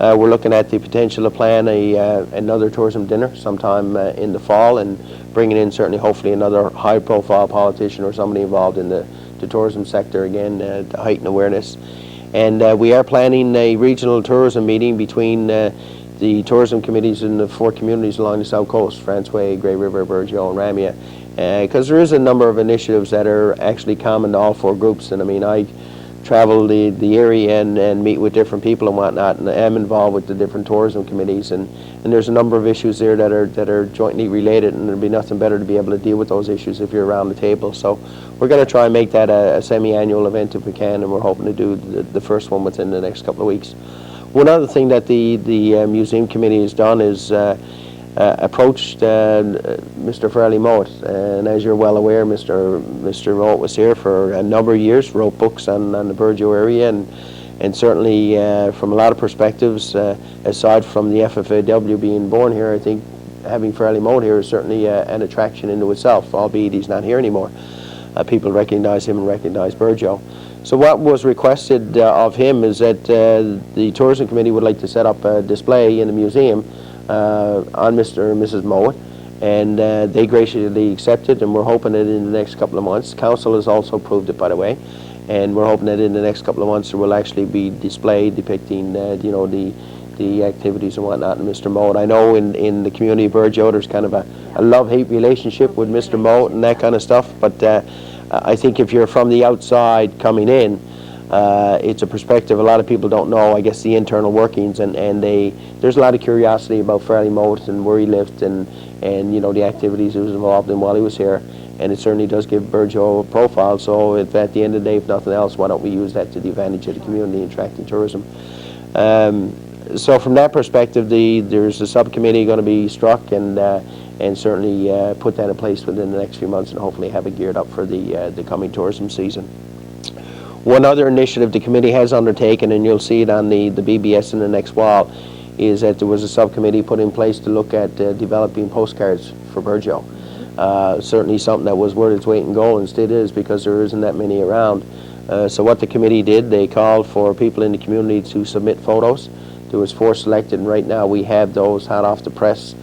We're looking at the potential to plan another tourism dinner sometime in the fall, and bringing in certainly hopefully another high profile politician or somebody involved in the tourism sector again to heighten awareness. And we are planning a regional tourism meeting between the tourism committees in the 4 communities along the south coast, Francois, Grey River, Burgeo and Ramia, because there is a number of initiatives that are actually common to all 4 groups. And I mean, I travel the area and meet with different people and whatnot, and I'm involved with the different tourism committees, and there's a number of issues there that are jointly related, and there'd be nothing better to be able to deal with those issues if you're around the table. So we're going to try and make that a semi-annual event if we can, and we're hoping to do the first one within the next couple of weeks. One other thing that the museum committee has done is approached Mr. Fairley Mowat, and as you're well aware, Mr. Mowat was here for a number of years, wrote books on the Burgeo area, and certainly from a lot of perspectives, aside from the FFAW being born here, I think having Fairley Mowat here is certainly an attraction into itself, albeit he's not here anymore. People recognize him and recognize Burgeo. So what was requested of him is that the tourism committee would like to set up a display in the museum on Mr. and Mrs. Mowat, and they graciously accepted, and we're hoping that in the next couple of months, council has also approved it, by the way, and we're hoping that in the next couple of months there will actually be display depicting you know, the activities and whatnot in Mr. Mowat. I know in the community of Burgeo there's kind of a love-hate relationship with Mr. Mowat and that kind of stuff, but I think if you're from the outside coming in, it's a perspective a lot of people don't know, I guess, the internal workings, and there's a lot of curiosity about Fairley Mowat and where he lived and you know, the activities he was involved in while he was here, and it certainly does give Burgeo a profile. So if at the end of the day, if nothing else, why don't we use that to the advantage of the community in attracting tourism. So from that perspective, there's a subcommittee going to be struck, and certainly put that in place within the next few months, and hopefully have it geared up for the coming tourism season. One other initiative the committee has undertaken, and you'll see it on the BBS in the next wall, is that there was a subcommittee put in place to look at developing postcards for Burgeo. Certainly something that was worth its weight in gold, and still is, because there isn't that many around. So what the committee did, they called for people in the community to submit photos. There was 4 selected, and right now we have those hot off the press,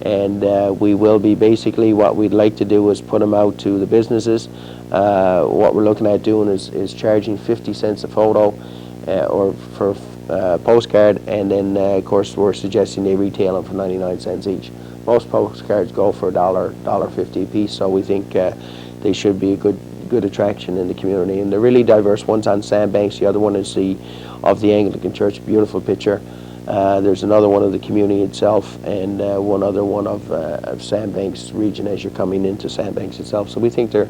and we will be basically, what we'd like to do is put them out to the businesses. What we're looking at doing is charging 50 cents a photo or for postcard, and then of course we're suggesting they retail them for 99 cents each. Most postcards go for $1.50 a piece, so we think they should be a good attraction in the community. And they're really diverse. One's on Sandbanks, the other one is of the Anglican Church, beautiful picture. There's another one of the community itself, and one other one of Sandbanks region as you're coming into Sandbanks itself. So we think they're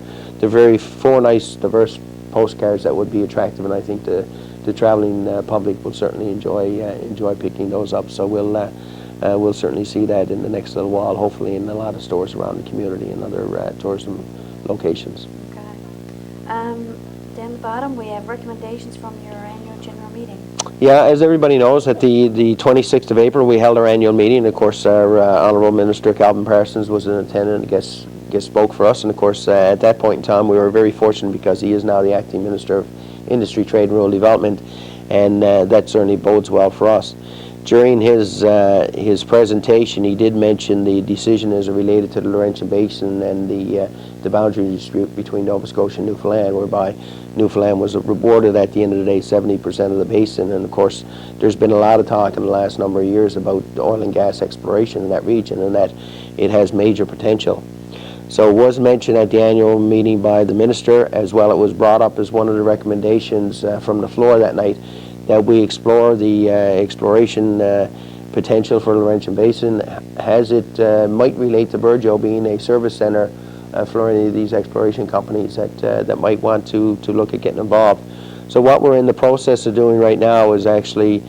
4 nice, diverse postcards that would be attractive, and I think the traveling public will certainly enjoy picking those up. So we'll certainly see that in the next little while, hopefully in a lot of stores around the community and other tourism locations. Okay. Down the bottom, we have recommendations from your annual general meeting. Yeah, as everybody knows, at the 26th of April, we held our annual meeting. Of course, our Honourable Minister Calvin Parsons was in attendance and guest spoke for us. And of course, at that point in time, we were very fortunate because he is now the Acting Minister of Industry, Trade and Rural Development, and that certainly bodes well for us. During his presentation, he did mention the decision as it related to the Laurentian Basin and the boundary dispute between Nova Scotia and Newfoundland, whereby Newfoundland was rewarded at the end of the day 70% of the basin. And of course, there's been a lot of talk in the last number of years about oil and gas exploration in that region, and that it has major potential. So it was mentioned at the annual meeting by the Minister, as well it was brought up as one of the recommendations from the floor that night, that we explore the exploration potential for the Laurentian Basin, as it might relate to Burgeo being a service centre for any of these exploration companies that might want to look at getting involved. So what we're in the process of doing right now is actually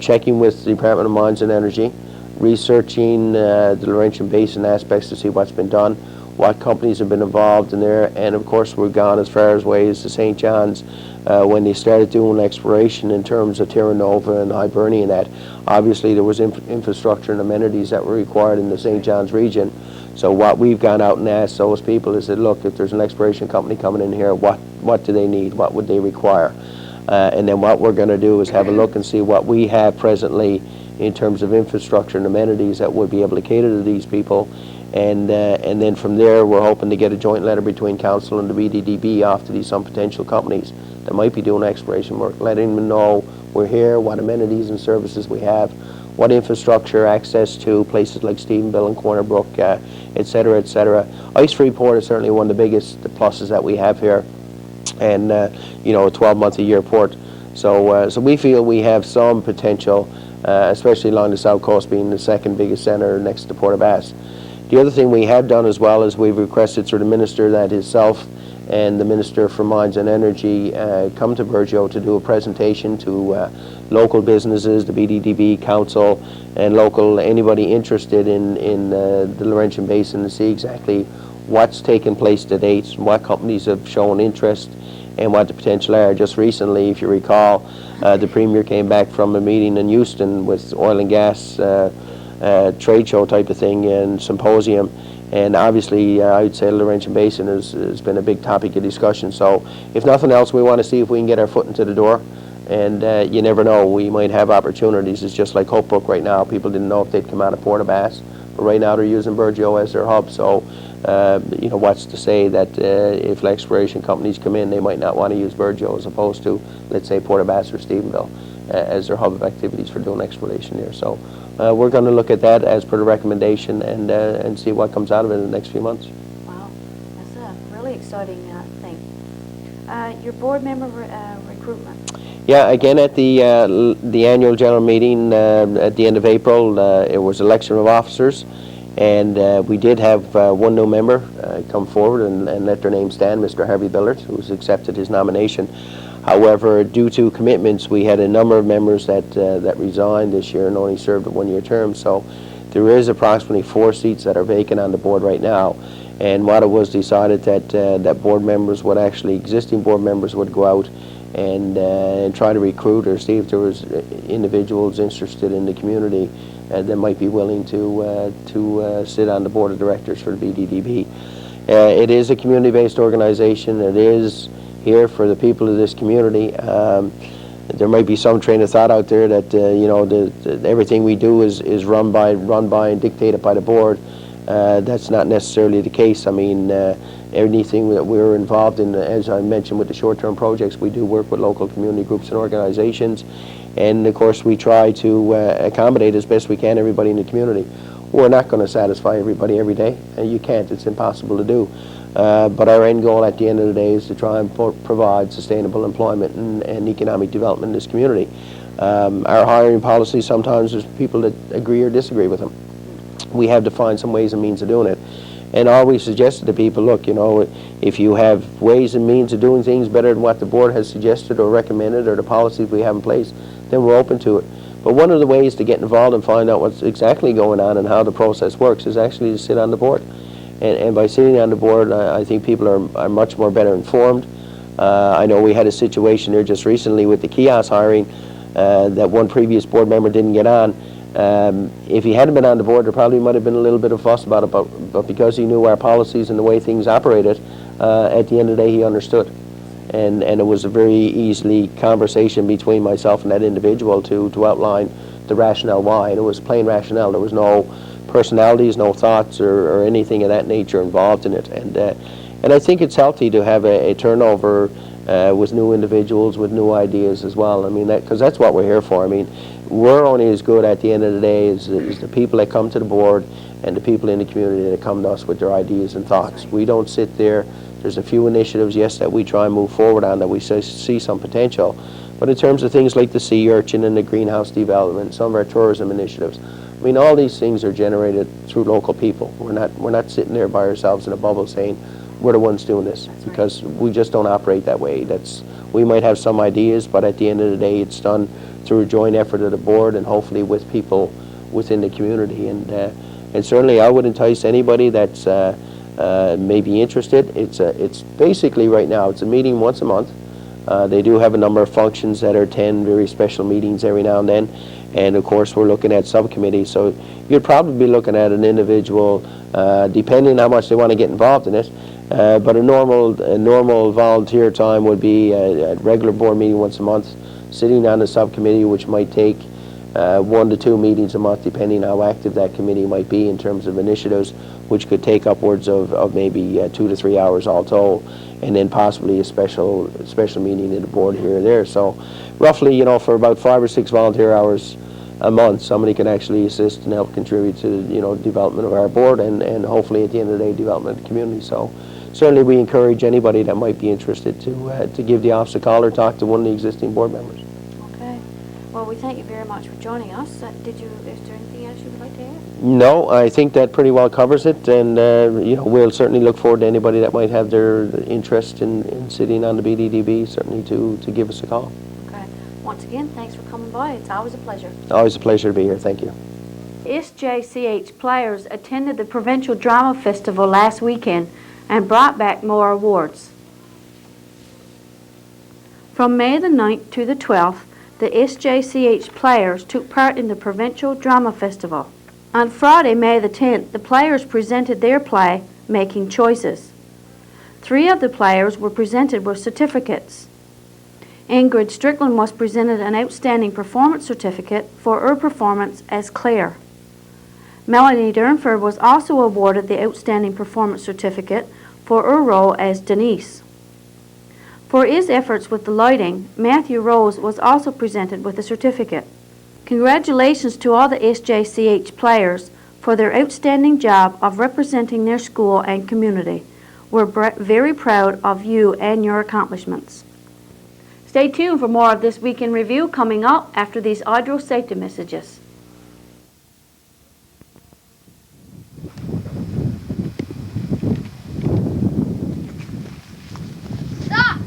checking with the Department of Mines and Energy, researching the Laurentian Basin aspects to see what's been done, what companies have been involved in there, and of course we've gone as far as ways to St. John's when they started doing exploration in terms of Terra Nova and Hibernia and that. Obviously there was infrastructure and amenities that were required in the St. John's region. So what we've gone out and asked those people is that, look, if there's an exploration company coming in here, what do they need? What would they require? And then what we're going to do is have a look and see what we have presently in terms of infrastructure and amenities that would be able to cater to these people. And then from there, we're hoping to get a joint letter between Council and the BDDB off to some potential companies that might be doing exploration work, letting them know we're here, what amenities and services we have, what infrastructure, access to places like Stephenville and Corner Brook, et cetera, et cetera. Ice-free port is certainly one of the biggest pluses that we have here, and you know, a 12-month-a-year port. So we feel we have some potential, especially along the south coast, being the second biggest centre next to Port of Bass. The other thing we have done as well is we've requested through the Minister that himself and the Minister for Mines and Energy come to Burgeo to do a presentation to local businesses, the BDDB, Council, and local, anybody interested in the Laurentian Basin, to see exactly what's taken place to date, what companies have shown interest, and what the potential are. Just recently, if you recall, the Premier came back from a meeting in Houston with oil and gas trade show type of thing and symposium, and obviously I'd say the Laurentian Basin has been a big topic of discussion. So if nothing else, we want to see if we can get our foot into the door, and you never know, we might have opportunities. It's just like Hope Brook right now. People didn't know if they'd come out of Port of Bass, but right now they're using Burgeo as their hub. So you know, what's to say that if exploration companies come in, they might not want to use Burgeo as opposed to, let's say, Port of Bass or Stephenville as their hub of activities for doing exploration there. So we're going to look at that as per the recommendation and see what comes out of it in the next few months. Wow, that's a really exciting thing. Your board member recruitment. Yeah, again at the annual general meeting at the end of April, it was election of officers, and we did have one new member come forward and let their name stand, Mr. Harvey Billard, who's accepted his nomination. However, due to commitments, we had a number of members that resigned this year and only served a one-year term. So there is approximately 4 seats that are vacant on the board right now. And what it was decided that that board members would actually, existing board members would go out and try to recruit or see if there was individuals interested in the community that might be willing to sit on the board of directors for the BDDB. It is a community-based organization. It is here for the people of this community. There might be some train of thought out there that everything we do is run by and dictated by the board. That's not necessarily the case. I mean, anything that we're involved in, as I mentioned with the short-term projects, we do work with local community groups and organizations, and of course we try to accommodate as best we can everybody in the community. We're not going to satisfy everybody every day. You can't. It's impossible to do. But our end goal at the end of the day is to try and provide sustainable employment and economic development in this community. Our hiring policy, sometimes there's people that agree or disagree with them. We have to find some ways and means of doing it. And I always suggested to people, look, if you have ways and means of doing things better than what the board has suggested or recommended or the policies we have in place, then we're open to it. But one of the ways to get involved and find out what's exactly going on and how the process works is actually to sit on the board. And by sitting on the board, I think people are much more better informed. I know we had a situation here just recently with the kiosk hiring that one previous board member didn't get on. If he hadn't been on the board, there probably might have been a little bit of fuss about it, but because he knew our policies and the way things operated, at the end of the day he understood. And it was a very easily conversation between myself and that individual to outline the rationale why, and it was plain rationale. There was no personalities, no thoughts or anything of that nature involved in it. And I think it's healthy to have a turnover with new individuals with new ideas as well. I mean, because that's what we're here for. I mean, we're only as good at the end of the day as the people that come to the board and the people in the community that come to us with their ideas and thoughts. We don't sit there. There's a few initiatives, yes, that we try and move forward on that we see some potential. But in terms of things like the sea urchin and the greenhouse development, some of our tourism initiatives, I mean, all these things are generated through local people. We're not sitting there by ourselves in a bubble saying we're the ones doing this, because we just don't operate that way. We might have some ideas, but at the end of the day, it's done through a joint effort of the board and hopefully with people within the community. And certainly, I would entice anybody that's may be interested. It's basically right now it's a meeting once a month. They do have a number of functions that are 10 very special meetings every now and then. And of course, we're looking at subcommittees. So you'd probably be looking at an individual, depending on how much they want to get involved in it. But a normal volunteer time would be a regular board meeting once a month, sitting on a subcommittee, which might take 1 to 2 meetings a month, depending how active that committee might be in terms of initiatives, which could take upwards of maybe 2 to 3 hours all told, and then possibly a special meeting in the board here or there. So roughly, for about 5 or 6 volunteer hours a month, somebody can actually assist and help contribute to development of our board and hopefully at the end of the day development of the community. So certainly we encourage anybody that might be interested to give the office a call or talk to one of the existing board members. Okay. Well, we thank you very much for joining us. Is there anything else you would like to add? No, I think that pretty well covers it, and we'll certainly look forward to anybody that might have their interest in sitting on the BDDB, certainly to give us a call. Okay. Once again, thanks for coming by. It's always a pleasure. Always a pleasure to be here. Thank you. SJCH players attended the Provincial Drama Festival last weekend and brought back more awards. From May the 9th to the 12th, the SJCH players took part in the Provincial Drama Festival. On Friday, May the 10th, the players presented their play, Making Choices. 3 of the players were presented with certificates. Ingrid Strickland was presented an Outstanding Performance Certificate for her performance as Claire. Melanie Durnford was also awarded the Outstanding Performance Certificate for her role as Denise. For his efforts with the lighting, Matthew Rose was also presented with a certificate. Congratulations to all the SJCH players for their outstanding job of representing their school and community. We're very proud of you and your accomplishments. Stay tuned for more of This Week in Review coming up after these audio safety messages. Stop!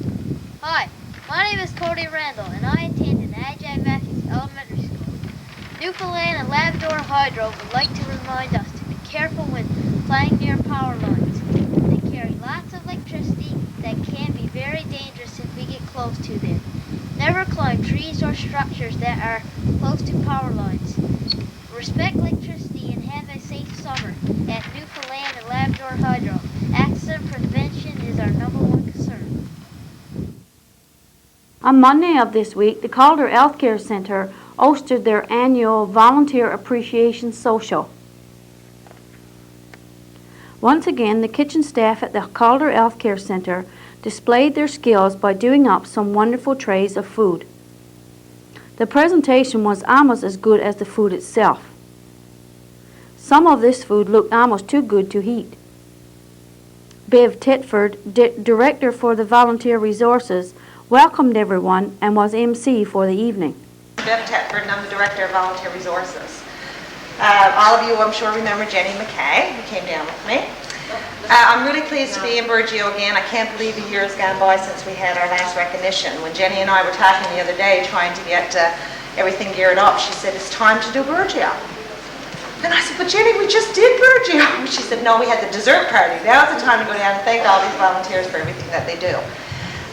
Hi, my name is Cody Randall, and I attend Ajay Matthews Elementary School. Newfoundland and Labrador Hydro would like to remind us to be careful when playing near power lines. They carry lots of electricity that can be very dangerous if we get close to them. Never climb trees or structures that are close to power lines. Respect electricity and have a safe summer. At Newfoundland and Labrador Hydro, accident prevention is our #1 concern. On Monday of this week, the Calder Healthcare Centre hosted their annual Volunteer Appreciation Social. Once again, the kitchen staff at the Calder Healthcare Centre displayed their skills by doing up some wonderful trays of food. The presentation was almost as good as the food itself. Some of this food looked almost too good to eat. Bev Titford, Director for the Volunteer Resources, welcomed everyone and was MC for the evening. Bev Titford, and I'm the Director of Volunteer Resources. All of you, I'm sure, remember Jenny McKay, who came down with me. I'm really pleased to be in Burgeo again. I can't believe a year has gone by since we had our last recognition. When Jenny and I were talking the other day, trying to get everything geared up, she said, it's time to do Burgeo. And I said, but Jenny, we just did Burgeo. She said, no, we had the dessert party. Now's the time to go down and thank all these volunteers for everything that they do.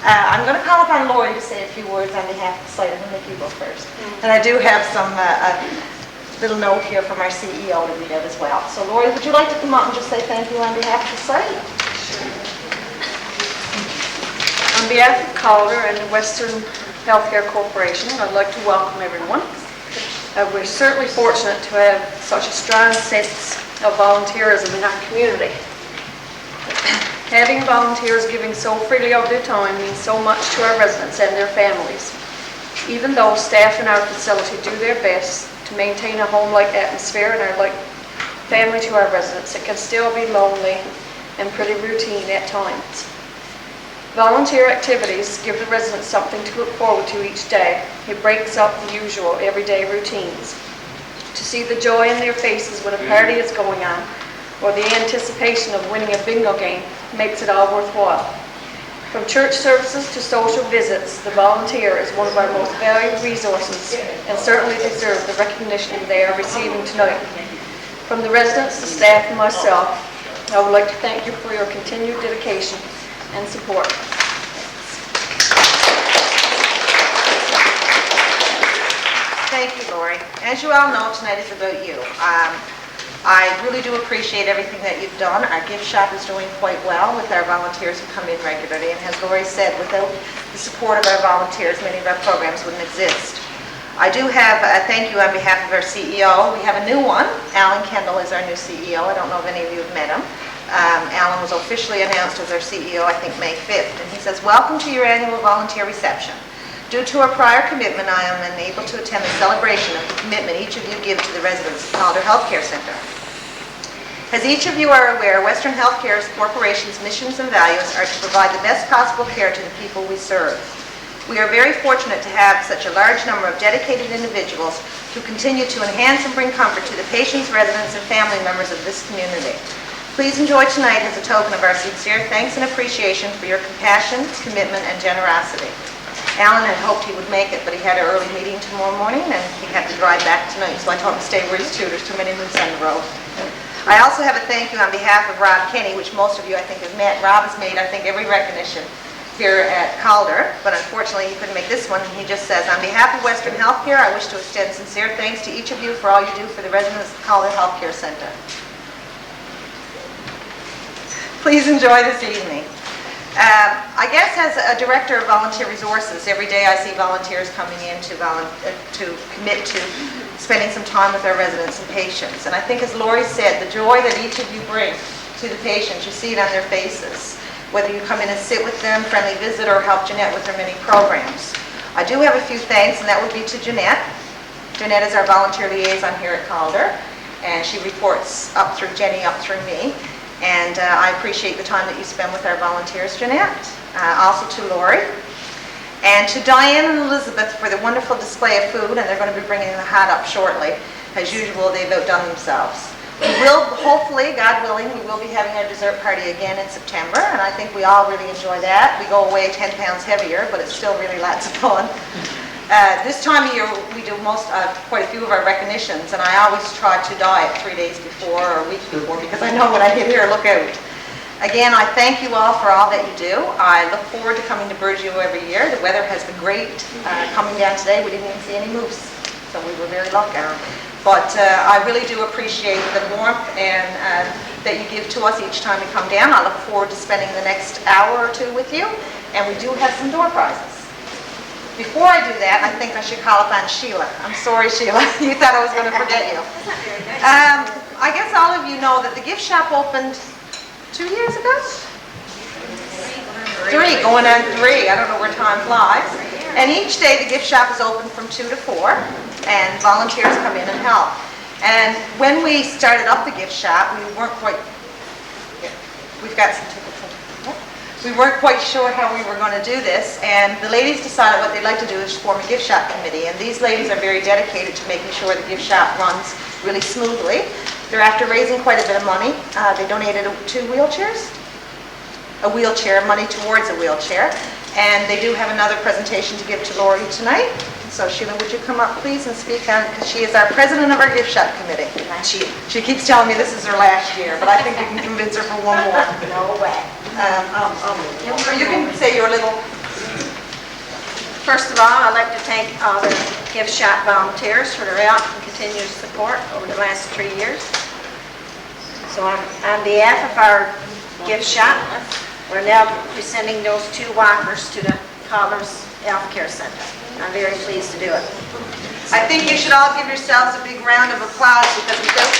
I'm going to call upon Lori to say a few words on behalf of the site. I'm going to make you go first. And I do have some little note here from our CEO to read out as well. So Lori, would you like to come up and just say thank you on behalf of the site? On behalf of Calder and the Western Healthcare Corporation, I'd like to welcome everyone. We're certainly fortunate to have such a strong sense of volunteerism in our community. Having volunteers giving so freely of their time means so much to our residents and their families. Even though staff in our facility do their best to maintain a home-like atmosphere and are like family to our residents, it can still be lonely and pretty routine at times. Volunteer activities give the residents something to look forward to each day. It breaks up the usual everyday routines. To see the joy in their faces when a party is going on, or the anticipation of winning a bingo game, makes it all worthwhile. From church services to social visits, the volunteer is one of our most valued resources and certainly deserve the recognition they are receiving tonight. From the residents, the staff, and myself, I would like to thank you for your continued dedication and support. Thank you, Lori. As you all know, tonight is about you. I really do appreciate everything that you've done. Our gift shop is doing quite well with our volunteers who come in regularly. And as Lori said, without the support of our volunteers, many of our programs wouldn't exist. I do have a thank you on behalf of our CEO. We have a new one. Alan Kendall is our new CEO. I don't know if any of you have met him. Alan was officially announced as our CEO, I think, May 5th. And he says, welcome to your annual volunteer reception. Due to a prior commitment, I am unable to attend the celebration of the commitment each of you give to the residents of Calder Healthcare Centre. As each of you are aware, Western Healthcare Corporation's missions and values are to provide the best possible care to the people we serve. We are very fortunate to have such a large number of dedicated individuals who continue to enhance and bring comfort to the patients, residents, and family members of this community. Please enjoy tonight as a token of our sincere thanks and appreciation for your compassion, commitment, and generosity. Alan had hoped he would make it, but he had an early meeting tomorrow morning and he had to drive back tonight, so I told him to stay where he's to. There's too many moves on the road. I also have a thank you on behalf of Rob Kenny, which most of you I think have met. Rob has made, I think, every recognition here at Calder, but unfortunately he couldn't make this one. He just says, on behalf of Western Healthcare, I wish to extend sincere thanks to each of you for all you do for the residents of Calder Healthcare Centre. Please enjoy this evening. I guess as a director of volunteer resources, every day I see volunteers coming in to commit to spending some time with our residents and patients. And I think, as Lori said, the joy that each of you bring to the patients, you see it on their faces, whether you come in and sit with them, friendly visit, or help Jeanette with her many programs. I do have a few thanks, and that would be to Jeanette. Jeanette is our volunteer liaison here at Calder, and she reports up through Jenny, up through me. And I appreciate the time that you spend with our volunteers, Jeanette. Also to Lori. And to Diane and Elizabeth for the wonderful display of food, and they're going to be bringing the hat up shortly. As usual, they've outdone themselves. We will, hopefully, God willing, we will be having our dessert party again in September, and I think we all really enjoy that. We go away 10 pounds heavier, but it's still really lots of fun. This time of year, we do quite a few of our recognitions, and I always try to diet 3 days before or a week before, because I know when I hit here, look out. Again, I thank you all for all that you do. I look forward to coming to Burgeo every year. The weather has been great. Coming down today, we didn't even see any moose, so we were very lucky. But I really do appreciate the warmth and that you give to us each time we come down. I look forward to spending the next hour or two with you, and we do have some door prizes. Before I do that, I think I should call upon Sheila. I'm sorry, Sheila. You thought I was going to forget you. I guess all of you know that the gift shop opened 2 years ago? 3, going on 3. I don't know where time flies. And each day the gift shop is open from 2 to 4, and volunteers come in and help. And when we started up the gift shop, we weren't quite, we've got some tickets. We weren't quite sure how we were going to do this, and the ladies decided what they'd like to do is form a gift shop committee, and these ladies are very dedicated to making sure the gift shop runs really smoothly. They're after raising quite a bit of money. They donated 2 wheelchairs, a wheelchair, money towards a wheelchair, and they do have another presentation to give to Lori tonight. So Sheila, would you come up please and speak on, because she is our president of our gift shop committee. She keeps telling me this is her last year, but I think we can convince her for one more. No way. You can say your little... First of all, I'd like to thank all the gift shop volunteers for their help and continued support over the last 3 years. So on behalf of our gift shop, we're now presenting those 2 walkers to the Callers Health Care Center. I'm very pleased to do it. I think you should all give yourselves a big round of applause because we don't...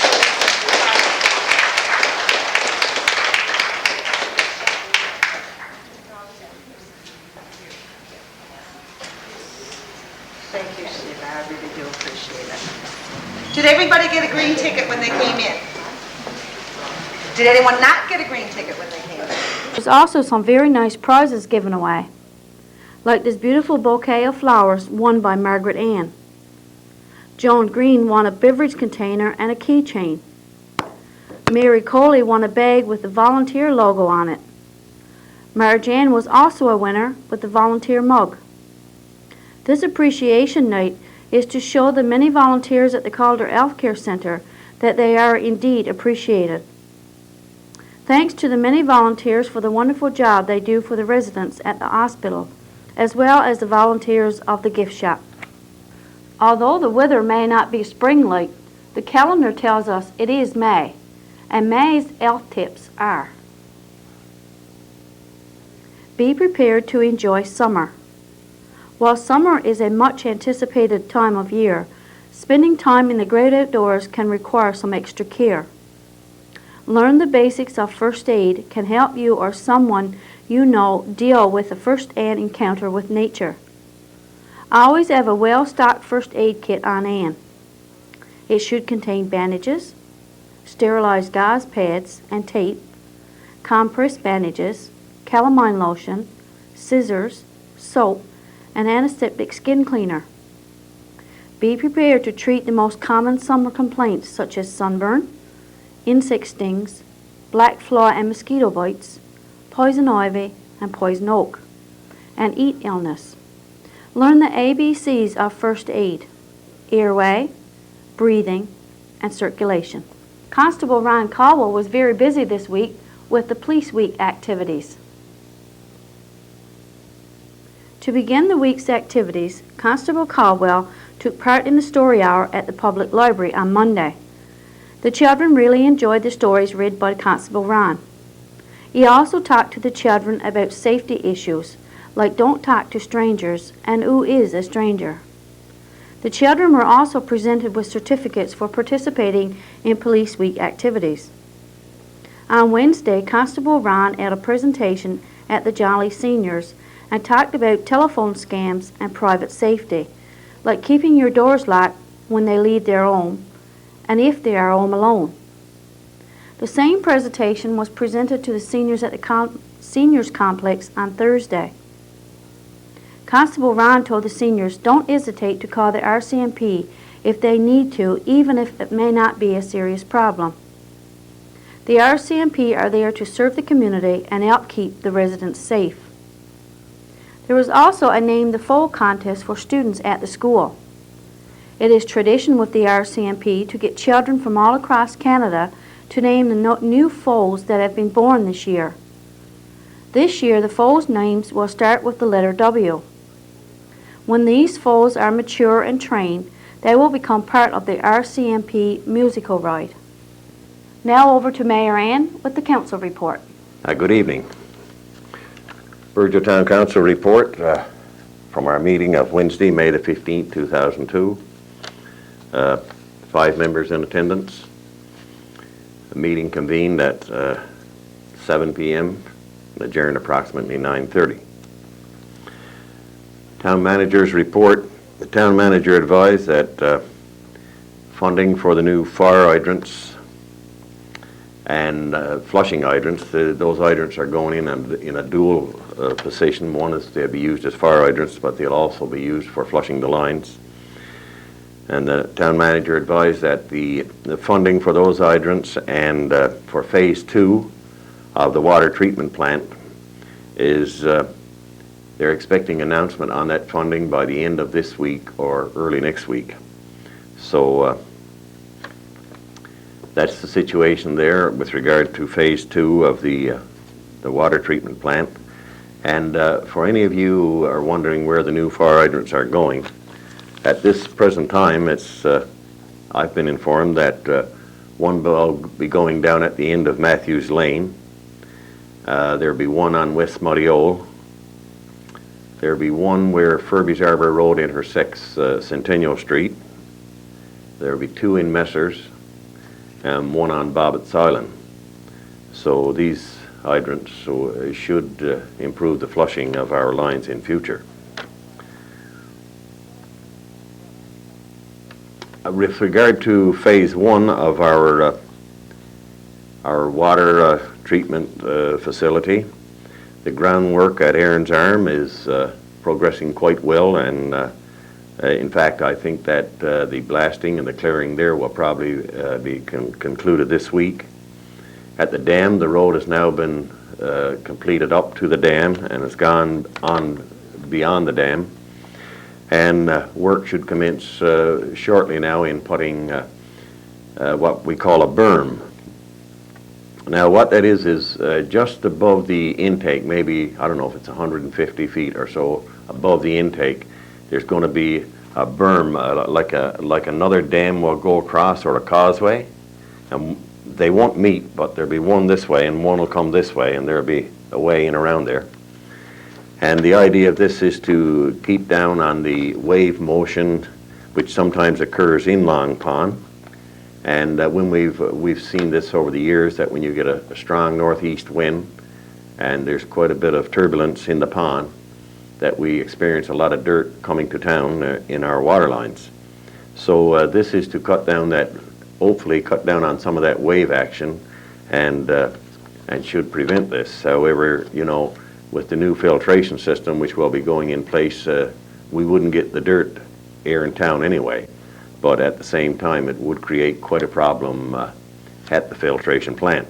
Thank you, Sheila. I really do appreciate it. Did everybody get a green ticket when they came in? Did anyone not get a green ticket when they came in? There's also some very nice prizes given away, like this beautiful bouquet of flowers won by Margaret Ann. Joan Green won a beverage container and a keychain. Mary Coley won a bag with the volunteer logo on it. Marjan was also a winner with the volunteer mug. This appreciation night is to show the many volunteers at the Calder Health Care Center that they are indeed appreciated. Thanks to the many volunteers for the wonderful job they do for the residents at the hospital, as well as the volunteers of the gift shop. Although the weather may not be spring-like, the calendar tells us it is May, and May's health tips are: be prepared to enjoy summer. While summer is a much anticipated time of year, spending time in the great outdoors can require some extra care. Learn the basics of first aid can help you or someone you know deal with a first-hand encounter with nature. Always have a well-stocked first aid kit on hand. It should contain bandages, sterilized gauze pads and tape, compress bandages, calamine lotion, scissors, soap, and antiseptic skin cleaner. Be prepared to treat the most common summer complaints such as sunburn, insect stings, black fly and mosquito bites, poison ivy and poison oak, and eat illness. Learn the ABCs of first aid: airway, breathing, and circulation. Constable Ron Caldwell was very busy this week with the Police Week activities. To begin the week's activities, Constable Caldwell took part in the story hour at the public library on Monday. The children really enjoyed the stories read by Constable Ron. He also talked to the children about safety issues, like don't talk to strangers and who is a stranger. The children were also presented with certificates for participating in Police Week activities. On Wednesday, Constable Ron had a presentation at the Jolly Seniors and talked about telephone scams and private safety, like keeping your doors locked when they leave their home and if they are home alone. The same presentation was presented to the seniors at the Seniors Complex on Thursday. Constable Ron told the seniors don't hesitate to call the RCMP if they need to, even if it may not be a serious problem. The RCMP are there to serve the community and help keep the residents safe. There was also a Name the Foal contest for students at the school. It is tradition with the RCMP to get children from all across Canada to name the new foals that have been born this year. This year, the foals' names will start with the letter W. When these foals are mature and trained, they will become part of the RCMP musical ride. Now over to Mayor Ann with the council report. Good evening. Burgeo Town Council report from our meeting of Wednesday, May the 15th, 2002. 5 members in attendance. The meeting convened at 7 p.m. and adjourned approximately 9:30. Town manager's report. The town manager advised that funding for the new fire hydrants and flushing hydrants, those hydrants are going in a dual position. One is they'll be used as fire hydrants, but they'll also be used for flushing the lines. And the town manager advised that the funding for those hydrants and for phase 2 of the water treatment plant is, they're expecting announcement on that funding by the end of this week or early next week. So that's the situation there with regard to phase 2 of the water treatment plant. And for any of you who are wondering where the new fire hydrants are going, at this present time, I've been informed that one will be going down at the end of Matthews Lane. There'll be one on West Muddyole. There'll be one where Furby's Arbor Road intersects Centennial Street. There'll be 2 in Messers and 1 on Bobbitt's Island. So these hydrants should improve the flushing of our lines in future. With regard to phase 1 of our water treatment facility, the groundwork at Aaron's Arm is progressing quite well, and in fact I think that the blasting and the clearing there will probably be concluded this week. At the dam, the road has now been completed up to the dam and has gone on beyond the dam. And work should commence shortly now in putting what we call a berm. Now what that is just above the intake, maybe, I don't know if it's 150 feet or so above the intake, there's going to be a berm, like another dam will go across, or a causeway. And they won't meet, but there'll be one this way and one will come this way, and there'll be a way in around there. And the idea of this is to keep down on the wave motion, which sometimes occurs in Long Pond. And when we've seen this over the years, that when you get a strong northeast wind and there's quite a bit of turbulence in the pond, that we experience a lot of dirt coming to town in our water lines. So this is to cut down that, hopefully cut down on some of that wave action, and should prevent this. However, you know, with the new filtration system, which will be going in place, we wouldn't get the dirt air in town anyway. But at the same time, it would create quite a problem at the filtration plant.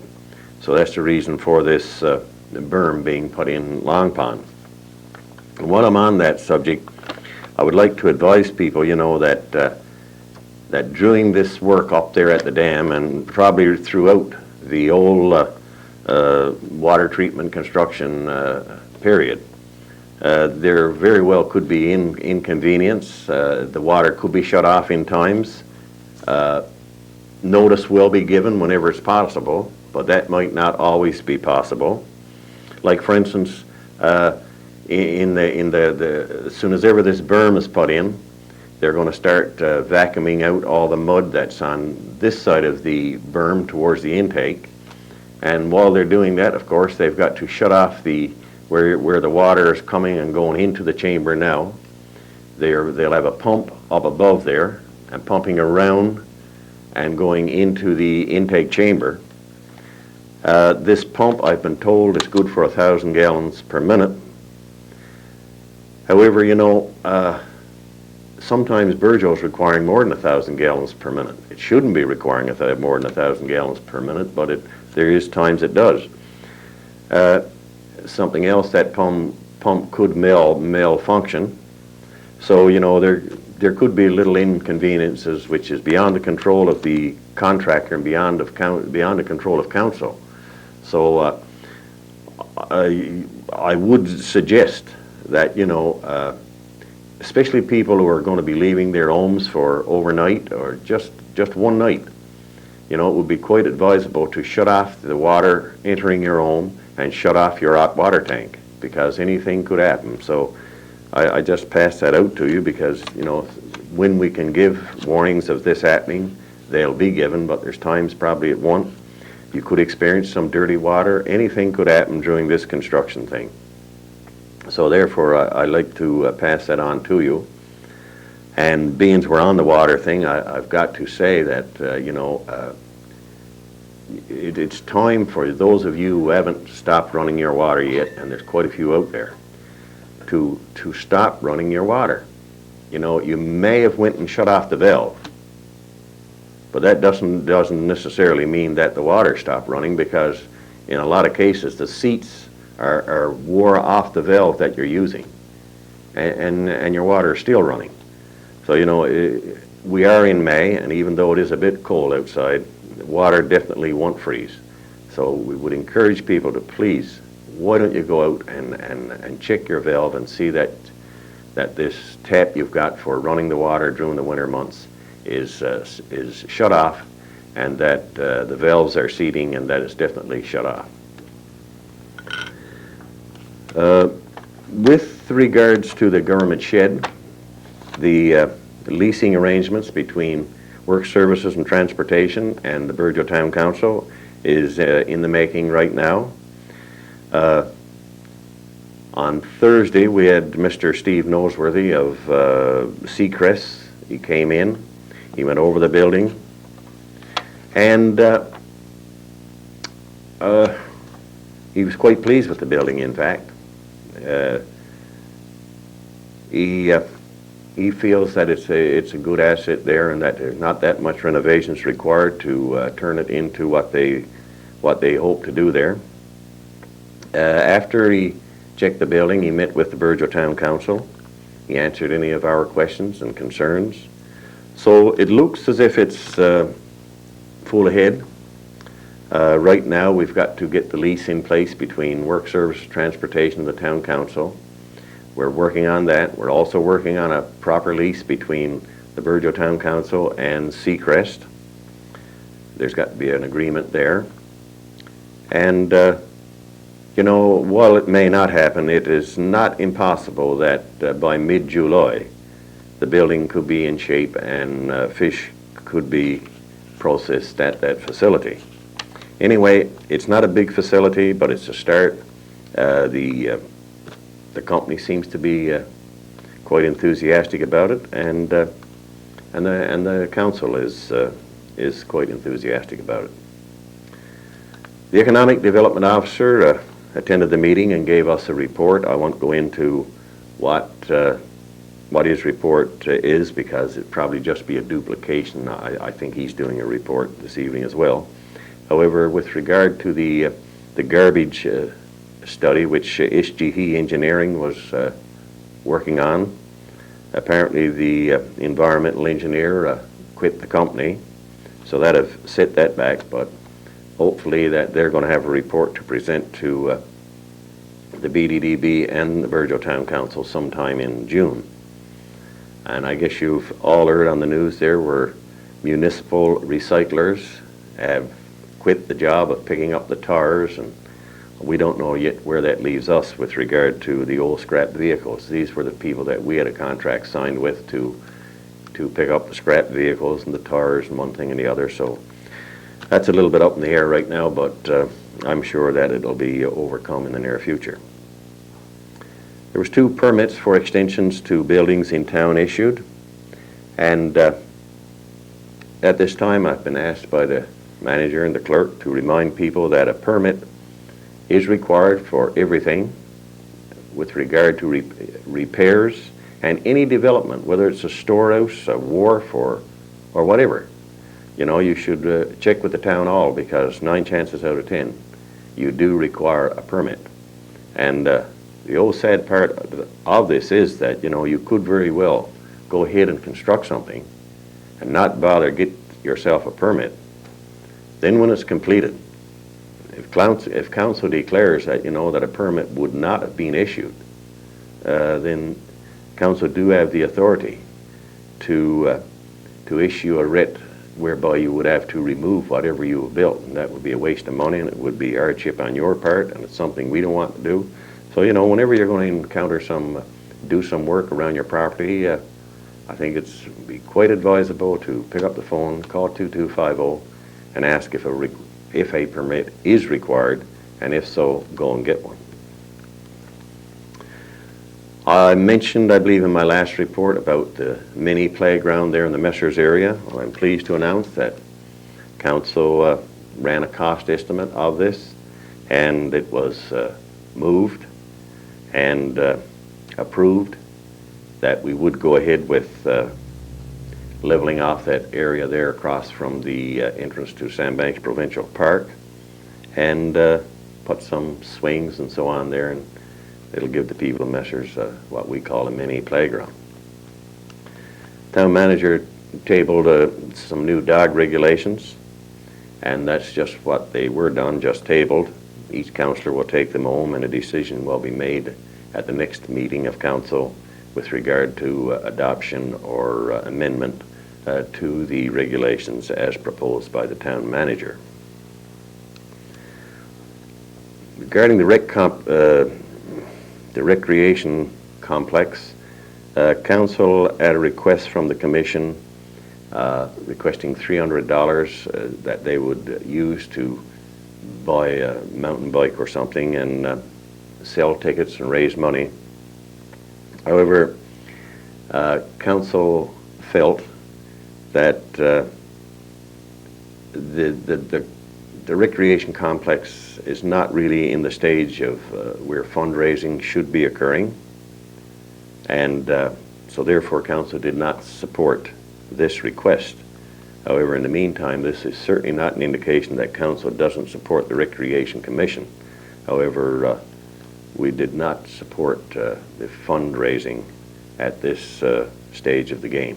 So that's the reason for this the berm being put in Long Pond. And while I'm on that subject, I would like to advise people, you know, that that during this work up there at the dam, and probably throughout the old water treatment construction period, there very well could be inconvenience. The water could be shut off in times. Notice will be given whenever it's possible, but that might not always be possible. Like for instance, as soon as ever this berm is put in, they're going to start vacuuming out all the mud that's on this side of the berm towards the intake. And while they're doing that, of course, they've got to shut off where the water is coming and going into the chamber now. They'll have a pump up above there and pumping around and going into the intake chamber. This pump, I've been told, is good for 1,000 gallons per minute. However, you know, sometimes Burgeo is requiring more than 1,000 gallons per minute. It shouldn't be requiring more than 1,000 gallons per minute, but there is times it does. Something else, that pump could malfunction. So, you know, there there could be little inconveniences which is beyond the control of the contractor and beyond the control of council. So I would suggest that, you know, especially people who are going to be leaving their homes for overnight or just one night, you know, it would be quite advisable to shut off the water entering your home and shut off your hot water tank, because anything could happen. So I just pass that out to you because, you know, when we can give warnings of this happening, they'll be given, but there's times probably it won't. You could experience some dirty water. Anything could happen during this construction thing. So therefore, I like to pass that on to you. And being we're on the water thing, I've got to say that, you know, it's time for those of you who haven't stopped running your water yet, and there's quite a few out there, to stop running your water. You know, you may have went and shut off the valve, but that doesn't necessarily mean that the water stopped running, because in a lot of cases the seats are wore off the valve that you're using, and your water is still running. So, you know, we are in May, and even though it is a bit cold outside, water definitely won't freeze. So we would encourage people to please, why don't you go out and check your valve and see that this tap you've got for running the water during the winter months is shut off, and that the valves are seating and that it's definitely shut off. With regards to the government shed, the leasing arrangements between Work Services and Transportation and the Burgeo Town Council is in the making right now. On Thursday, we had Mr. Steve Noseworthy of Seacrest. He came in, he went over the building, and he was quite pleased with the building, in fact. He feels that it's a good asset there, and that there's not that much renovations required to turn it into what they hope to do there. After he checked the building, he met with the Burgeo Town Council. He answered any of our questions and concerns. So it looks as if it's full ahead. Right now we've got to get the lease in place between Work Service, Transportation, and the Town Council. We're working on that. We're also working on a proper lease between the Burgeo Town Council and Seacrest. There's got to be an agreement there. And you know, while it may not happen, it is not impossible that by mid-July the building could be in shape and fish could be processed at that facility. Anyway, it's not a big facility, but it's a start. The company seems to be quite enthusiastic about it, and the council is quite enthusiastic about it. The Economic Development Officer attended the meeting and gave us a report. I won't go into what his report is, because it'd probably just be a duplication. I think he's doing a report this evening as well. However, with regard to the garbage study which SGE Engineering was working on, apparently the environmental engineer quit the company, so that have set that back, but hopefully that they're going to have a report to present to the BDDB and the Burgeo Town Council sometime in June. And I guess you've all heard on the news there where municipal recyclers have quit the job of picking up the tires, and we don't know yet where that leaves us with regard to the old scrap vehicles. These were the people that we had a contract signed with to pick up the scrap vehicles and the tires and one thing and the other. So that's a little bit up in the air right now, but I'm sure that it'll be overcome in the near future. There was 2 permits for extensions to buildings in town issued, and at this time I've been asked by the manager and the clerk to remind people that a permit is required for everything with regard to repairs and any development, whether it's a storehouse, a wharf, or whatever. You know, you should check with the town hall, because 9 chances out of 10 you do require a permit. And the old sad part of this is that, you know, you could very well go ahead and construct something and not bother get yourself a permit, then when it's completed, if council declares that, you know, that a permit would not have been issued, then council do have the authority to issue a writ whereby you would have to remove whatever you have built, and that would be a waste of money, and it would be hardship on your part, and it's something we don't want to do. So, you know, whenever you're going to encounter do some work around your property, I think it's be quite advisable to pick up the phone, call 2250, and ask if a permit is required, and if so, go and get one. I mentioned, I believe, in my last report about the mini playground there in the Messers area. Well, I'm pleased to announce that council ran a cost estimate of this, and it was moved and approved that we would go ahead with leveling off that area there across from the entrance to Sandbanks Provincial Park, and put some swings and so on there, and it'll give the people of Messers what we call a mini playground. Town manager tabled some new dog regulations, and that's just what they were done, just tabled. Each councillor will take them home, and a decision will be made at the next meeting of council with regard to adoption or amendment to the regulations as proposed by the town manager. Regarding the recreation complex, council at a request from the commission requesting $300 that they would use to buy a mountain bike or something and sell tickets and raise money. However, council felt that the recreation complex is not really in the stage of where fundraising should be occurring, and so therefore council did not support this request. However, in the meantime, this is certainly not an indication that council doesn't support the Recreation Commission. However, we did not support the fundraising at this stage of the game.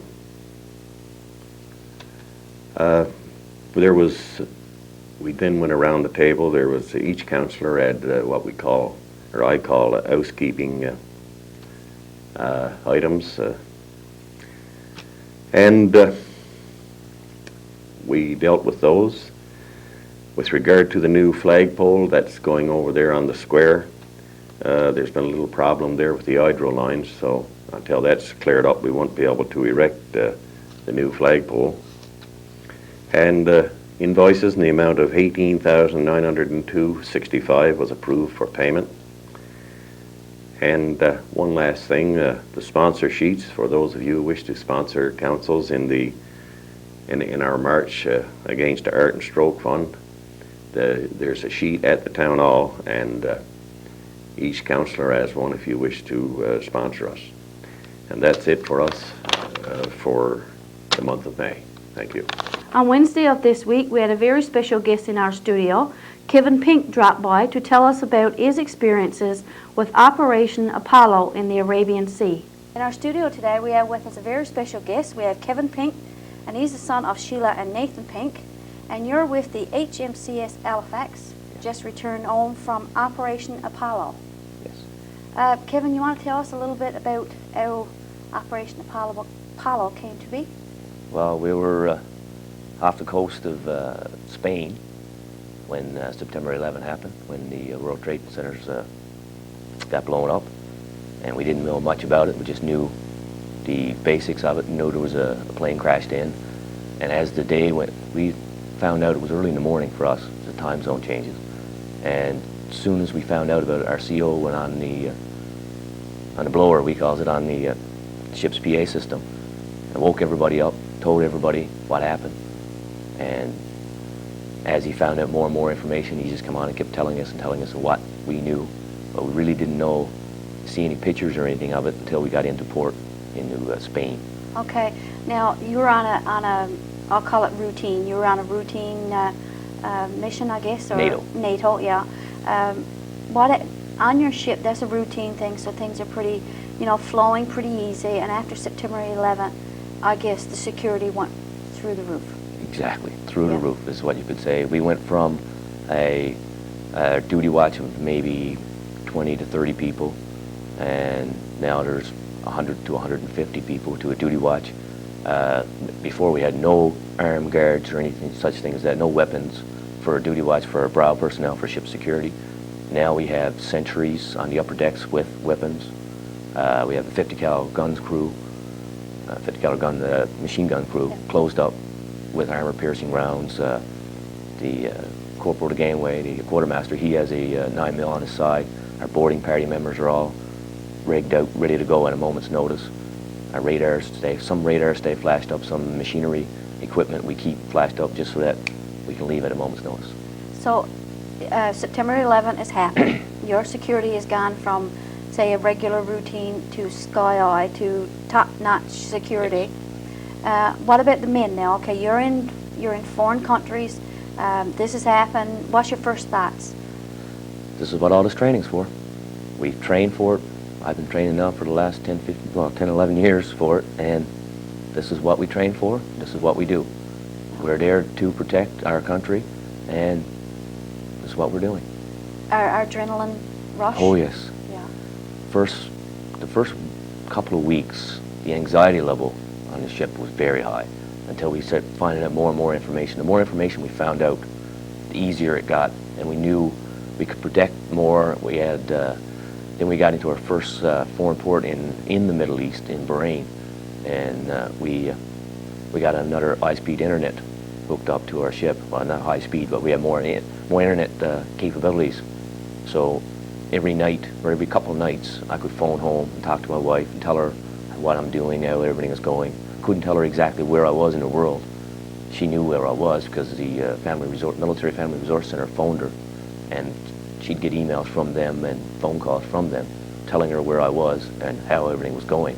We then went around the table. There was each councillor had what we call, or I call, housekeeping items, and we dealt with those. With regard to the new flagpole that's going over there on the square, there's been a little problem there with the hydro lines, so until that's cleared up, we won't be able to erect the new flagpole. And invoices in the amount of $18,902.65 was approved for payment. And one last thing, the sponsor sheets for those of you who wish to sponsor councils in our march against the Art and Stroke Fund. There's a sheet at the town hall, and each councillor has one if you wish to sponsor us. And that's it for us for the month of May. Thank you. On Wednesday of this week, we had a very special guest in our studio. Kevin Pink dropped by to tell us about his experiences with Operation Apollo in the Arabian Sea. In our studio today, we have with us a very special guest. We have Kevin Pink, and he's the son of Sheila and Nathan Pink. And you're with the HMCS Halifax, just returned home from Operation Apollo. Yes. Kevin, you want to tell us a little bit about how Operation Apollo came to be? Well, we were off the coast of Spain when September 11 happened, when the World Trade Centers got blown up, and we didn't know much about it. We just knew the basics of it, knew there was a plane crashed in, and as the day went, we found out it was early in the morning for us, the time zone changes, and as soon as we found out about it, our CO went on the blower, we calls it, on the ship's PA system, and woke everybody up, told everybody what happened. And as he found out more and more information, he just come on and kept telling us what we knew, but we really didn't see any pictures or anything of it until we got into port, into Spain. Okay. Now you were on a I'll call it routine. You were on a routine mission, I guess, or NATO. NATO, yeah. on your ship, that's a routine thing, so things are pretty, you know, flowing pretty easy. And after September 11th, I guess the security went through the roof. Exactly, through the roof is what you could say. We went from a duty watch of maybe 20 to 30 people, and now there's 100 to 150 people to a duty watch. Before we had no armed guards or anything such thing as that, no weapons for a duty watch for our brow personnel for ship security. Now we have sentries on the upper decks with weapons. We have a 50 cal guns crew, 50 cal gun machine gun crew closed up with armor-piercing rounds. The corporal of the gangway, the quartermaster, he has a 9mm on his side. Our boarding party members are all rigged out, ready to go at a moment's notice. Our radars stay, some radars stay flashed up, some machinery, equipment we keep flashed up just so that we can leave at a moment's notice. So September 11th has happened. Your security has gone from, say, a regular routine to Sky Eye to top-notch security. What about the men now? Okay, you're in foreign countries. This has happened. What's your first thoughts? This is what all this training's for. We've trained for it. I've been training now for the last 10, 11 years for it, and this is what we train for. This is what we do. We're there to protect our country, and this is what we're doing. Our adrenaline rush? Oh, yes. Yeah. The first couple of weeks, the anxiety level on the ship was very high until we started finding out more and more information. The more information we found out, the easier it got, and we knew we could protect more. We had, then we got into our first foreign port in the Middle East, in Bahrain, and we got another high-speed internet hooked up to our ship. Well, not high speed, but we had more internet capabilities. So every night, or every couple of nights, I could phone home and talk to my wife and tell her what I'm doing, how everything is going. Couldn't tell her exactly where I was in the world. She knew where I was because the Military Family Resource Center phoned her, and she'd get emails from them and phone calls from them telling her where I was and how everything was going.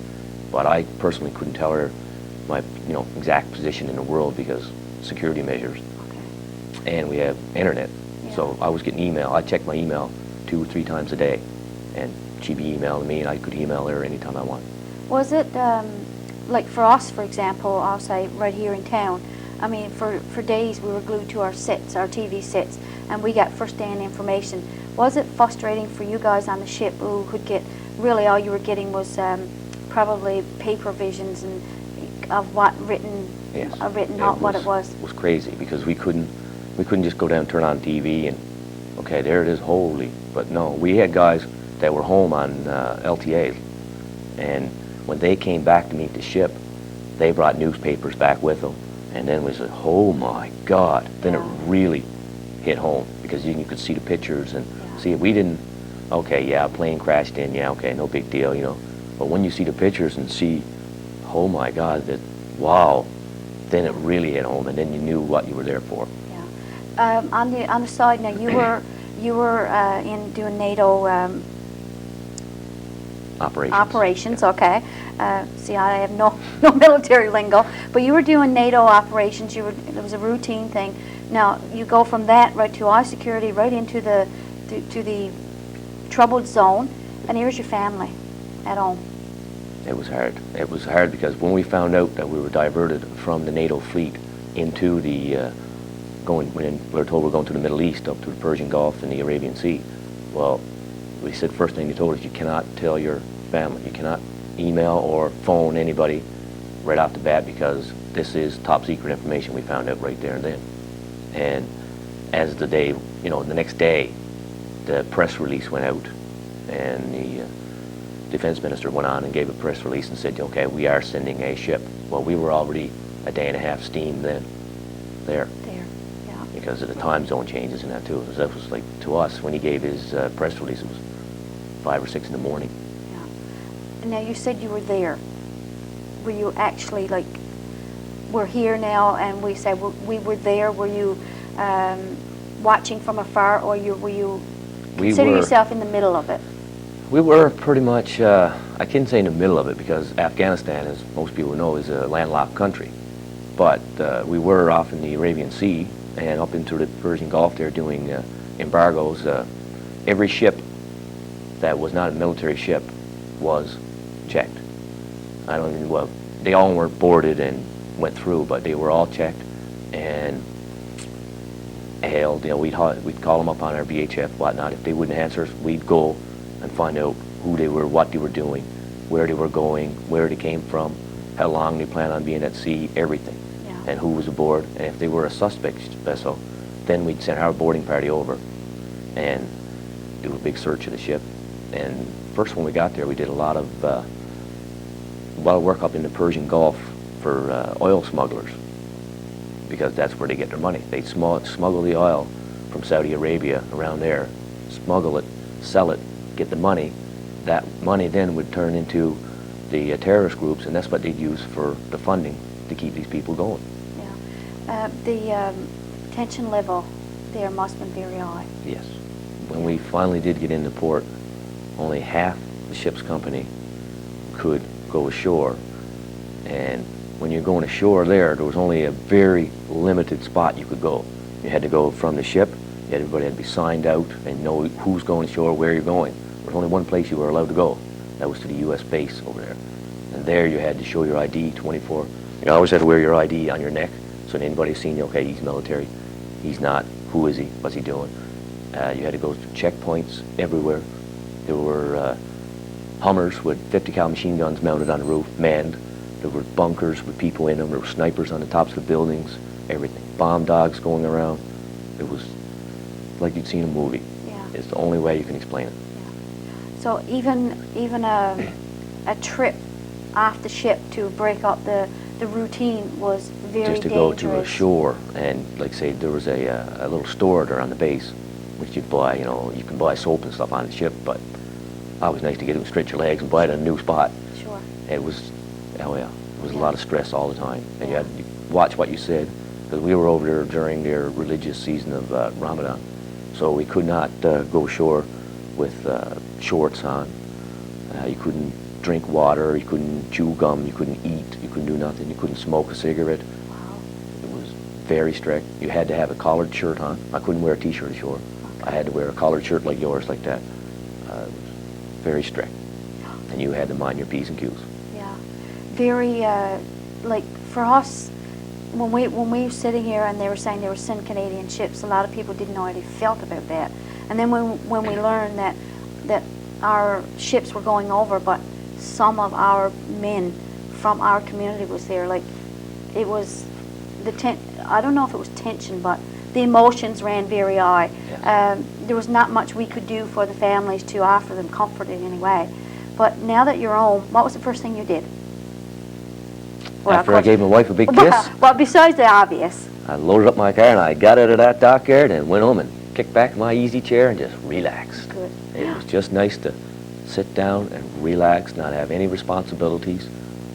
But I personally couldn't tell her my exact position in the world because security measures. Okay. And we have internet. Yeah. So I was getting email. I checked my email 2 or 3 times a day, and she'd be emailing me, and I could email her anytime I want. Was it, like for us, for example, I'll say right here in town, I mean, for days we were glued to our sets, our TV sets, and we got first-hand information. Was it frustrating for you guys on the ship who could get, really all you were getting was probably paper visions and of what written, yes. Not what it was? It was crazy because we couldn't just go down and turn on TV and, okay, there it is, holy. But no, we had guys that were home on LTA, and when they came back to meet the ship, they brought newspapers back with them, and then we said, oh my God, then it really hit home because you could see the pictures and see, we didn't, okay, yeah, plane crashed in, yeah, okay, no big deal, but when you see the pictures and see, oh my God, that, wow, then it really hit home, and then you knew what you were there for. Yeah. On the side now, you were in doing NATO operations. Yeah. Okay. See, I have no military lingo, but you were doing NATO operations. It was a routine thing. Now you go from that right to eye security, right into the troubled zone, and here's your family at home. It was hard. It was hard because when we found out that we were diverted from the NATO fleet into the when we were told we're going to the Middle East, up to the Persian Gulf and the Arabian Sea. Well, we said first thing they told us, you cannot tell your family. You cannot email or phone anybody right off the bat because this is top secret information we found out right there and then. And as the day, the next day, the press release went out, and the defense minister went on and gave a press release and said, okay, we are sending a ship. Well, we were already a day and a half steam then there. Yeah. Because of the time zone changes and that too. That was like, to us, when he gave his press release, it was 5 or 6 in the morning. Yeah. And now you said you were there. Were you actually like, we're here now and we say we were there, were you watching from afar, or were you consider yourself in the middle of it? We were pretty much, I can't say in the middle of it because Afghanistan, as most people know, is a landlocked country. But we were off in the Arabian Sea and up into the Persian Gulf there doing embargoes. Every ship that was not a military ship was checked. I don't even, well, they all weren't boarded and went through, but they were all checked and hailed. You know, we'd call them up on our VHF, whatnot. If they wouldn't answer us, we'd go and find out who they were, what they were doing, where they were going, where they came from, how long they planned on being at sea, everything, and who was aboard. And if they were a suspect vessel, then we'd send our boarding party over and do a big search of the ship. And first when we got there, we did a lot of work up in the Persian Gulf for oil smugglers, because that's where they get their money. They'd smuggle the oil from Saudi Arabia around there, smuggle it, sell it, get the money. That money then would turn into the terrorist groups, and that's what they'd use for the funding to keep these people going. Yeah. The tension level there must have been very high. Yes. When we finally did get into port, only half the ship's company could go ashore. And when you're going ashore there was only a very limited spot you could go. You had to go from the ship, everybody had to be signed out and know who's going ashore, where you're going. There was only one place you were allowed to go. That was to the U.S. base over there. And there you had to show your ID 24. You always had to wear your ID on your neck, so that anybody seen you, okay, he's military, he's not, who is he, what's he doing? You had to go through checkpoints everywhere. There were Hummers with 50 cal machine guns mounted on the roof, manned. There were bunkers with people in them. There were snipers on the tops of the buildings, everything. Bomb dogs going around. It was like you'd seen a movie. Yeah. It's the only way you can explain it. Yeah. So even a trip off the ship to break up the routine was very Just to dangerous. go to a shore and, like, say, there was a little store there on the base, which you'd buy, you know, you can buy soap and stuff on the ship, but always nice to get it and stretch your legs and buy it at a new spot. Sure. It was, oh yeah, it was a lot of stress all the time. And you had to watch what you said, because we were over there during their religious season of Ramadan. So we could not go ashore with shorts on. You couldn't drink water, you couldn't chew gum, you couldn't eat, you couldn't do nothing, you couldn't smoke a cigarette. Wow. It was very strict. You had to have a collared shirt on. I couldn't wear a t-shirt ashore. I had to wear a collared shirt like yours, like that. It was very strict. And you had to mind your P's and Q's. Yeah. Very, like, for us, when we were sitting here and they were saying they were sending Canadian ships, a lot of people didn't know how they felt about that. And then when we learned that our ships were going over, but some of our men from our community was there, like, it was I don't know if it was tension, but the emotions ran very high. Yeah. There was not much we could do for the families to offer them comfort in any way. But now that you're home, what was the first thing you did? Well, After I gave my wife a big kiss, well, besides the obvious. I loaded up my car and I got out of that dockyard and went home and kicked back in my easy chair and just relaxed. Good. It was just nice to sit down and relax, not have any responsibilities,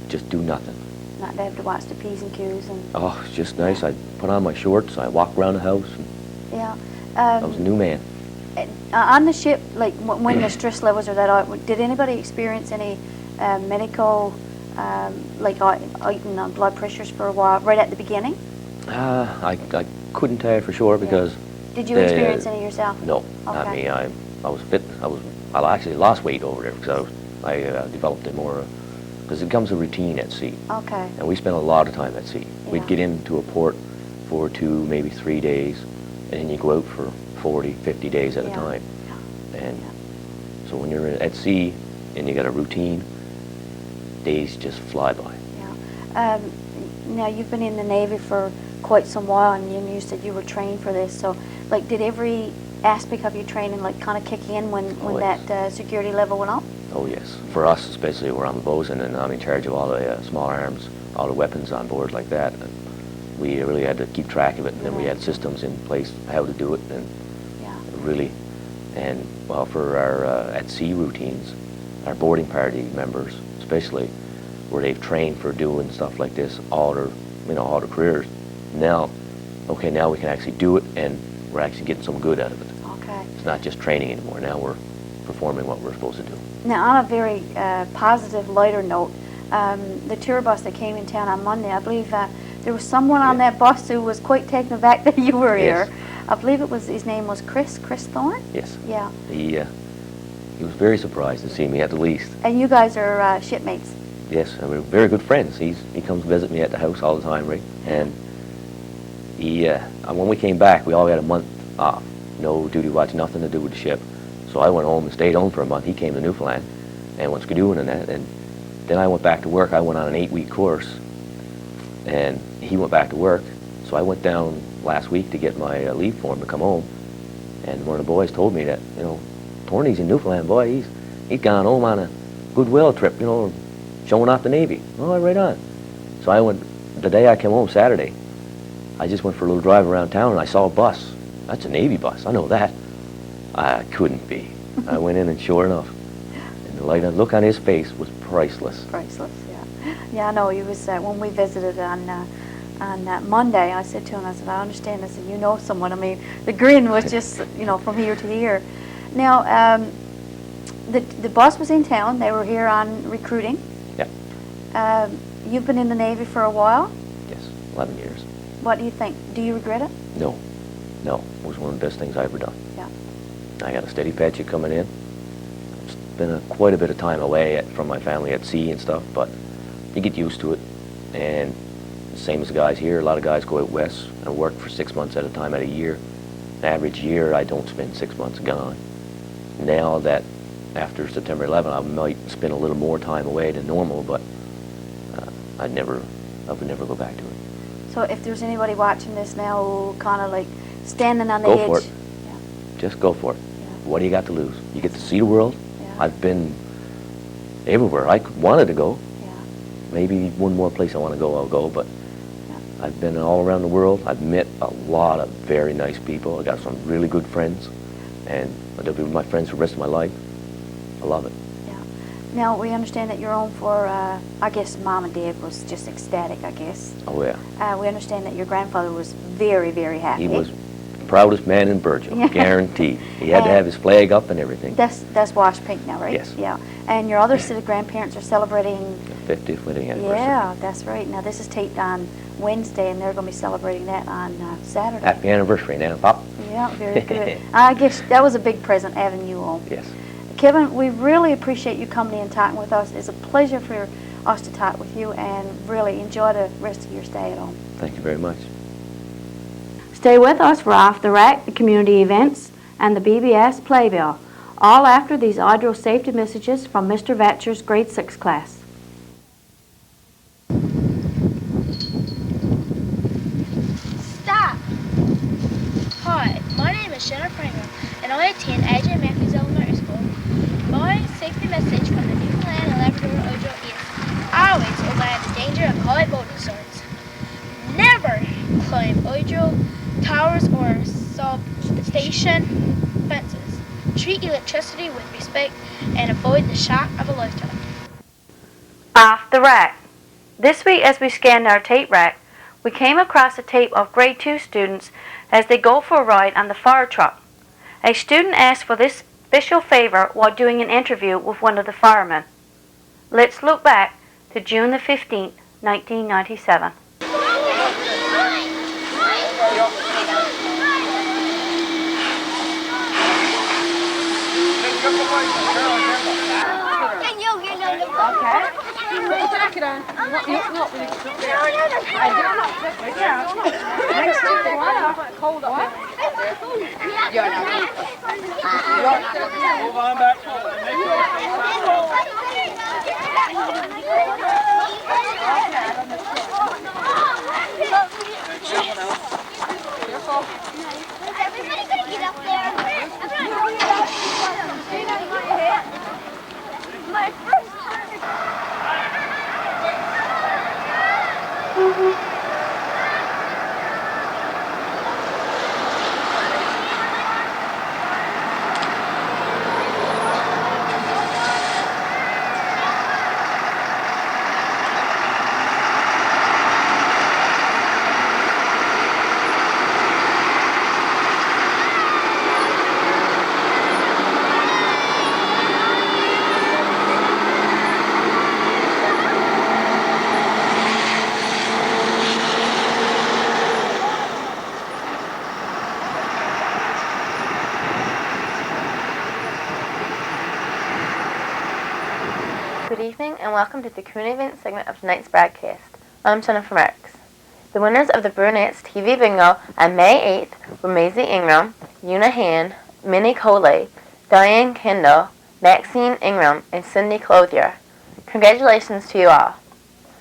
just do nothing. Not to have to watch the P's and Q's and. Oh, it's just nice. I put on my shorts, I walked around the house, and Yeah. I was a new man. On the ship, like when the stress levels are that high, did anybody experience any medical, like heightened blood pressures for a while, right at the beginning? I couldn't tell you for sure because. Did you experience any yourself? No, not me. I was fit. I actually lost weight over there because I developed a more, because it becomes a routine at sea. Okay. And we spent a lot of time at sea. Yeah. We'd get into a port for 2, maybe 3 days, and then you go out for 40, 50 days at a time. And so when you're at sea and you got a routine, days just fly by. Yeah. Now you've been in the Navy for quite some while, and you said you were trained for this. So, like, did every aspect of your training like kind of kick in when yes. that security level went up? Oh yes. For us, especially, we're on the bosun, and I'm in charge of all the small arms, all the weapons on board like that. And we really had to keep track of it, and then we had systems in place how to do it, and really, and well, for our at sea routines, our boarding party members, especially, where they've trained for doing stuff like this all their, all their careers. Now, okay, now we can actually do it, and we're actually getting some good out of it. Okay. It's not just training anymore. Now we're performing what we're supposed to do. Now, on a very positive, lighter note, the tour bus that came in town on Monday, I believe there was someone on that bus who was quite taken aback that you were here. I believe his name was Chris Thorne? Yes. Yeah. He was very surprised to see me at the least. And you guys are shipmates? Yes, and we're very good friends. He comes visit me at the house all the time, right? And when we came back, we all had a month off. No duty watch, nothing to do with the ship. So I went home and stayed home for a month. He came to Newfoundland and went skidooing and that. And then I went back to work. I went on an 8-week course, and he went back to work. So I went down last week to get my leave form to come home. And one of the boys told me that, you know, Torney's in Newfoundland, boy. He's gone home on a goodwill trip, you know, showing off the Navy. Oh, right on. So I went, the day I came home, Saturday, I just went for a little drive around town and I saw a bus. That's a Navy bus, I know that. I couldn't be. I went in and sure enough, and the look on his face was priceless. Priceless, yeah. Yeah, I know, he was, when we visited on Monday, I said to him, I said, I understand, I said, you know someone. I mean, the grin was just, you know, from ear to ear. Now, the boss was in town, they were here on recruiting. Yeah. You've been in the Navy for a while? Yes, 11 years. What do you think? Do you regret it? No, no. It was one of the best things I've ever done. Yeah. I got a steady paycheck coming in. It's been quite a bit of time away from my family at sea and stuff, but you get used to it. And same as the guys here, a lot of guys go out west and work for 6 months at a time at a year. An average year, I don't spend 6 months gone. Now that after September 11, I might spend a little more time away than normal, but I would never go back to it. So if there's anybody watching this now, kind of like standing on the Go edge. for it. Yeah. Just go for it. Yeah. What do you got to lose? You get to see the world. Yeah. I've been everywhere I wanted to go. Yeah. Maybe one more place I want to go, I'll go, but Yeah. I've been all around the world. I've met a lot of very nice people. I got some really good friends, and they'll be my friends for the rest of my life. I love it. Now, we understand that you're home for, I guess Mom and Dad was just ecstatic, I guess. Oh, yeah. We understand that your grandfather was very, very happy. He was the proudest man in Virgil, Yeah. guaranteed. He had to have his flag up and everything. That's washed pink now, right? Yes. Yeah. And your other set of grandparents are celebrating... The 50th wedding anniversary. Yeah, that's right. Now, this is taped on Wednesday, and they're going to be celebrating that on Saturday. Happy anniversary now, Pop. Yeah, very good. I guess that was a big present having you home. Yes. Kevin, we really appreciate you coming in and talking with us. It's a pleasure for us to talk with you, and really enjoy the rest of your stay at home. Thank you very much. Stay with us for Off the Rack, the community events, and the BBS Playbill, all after these audio safety messages from Mr. Vatcher's grade 6 class. Stop! Hi, my name is Jenna Pringer, and I attend AJ Matthews Elementary School. My safety message from the Newfoundland and Labrador Ojo is always obey the danger of high boating zones. Never climb Ojo towers or substation fences. Treat electricity with respect and avoid the shock of a lifetime. Off the Rack. This week, as we scanned our tape rack, we came across a tape of grade 2 students as they go for a ride on the fire truck. A student asked for this special favor while doing an interview with one of the firemen. Let's look back to June the 15th, 1997. Everybody gonna get up there. My first and welcome to the community event segment of tonight's broadcast. I'm Jennifer Marks. The winners of the Brunettes TV Bingo on May 8th were Maisie Ingram, Una Han, Minnie Coley, Diane Kendall, Maxine Ingram, and Cindy Clothier. Congratulations to you all.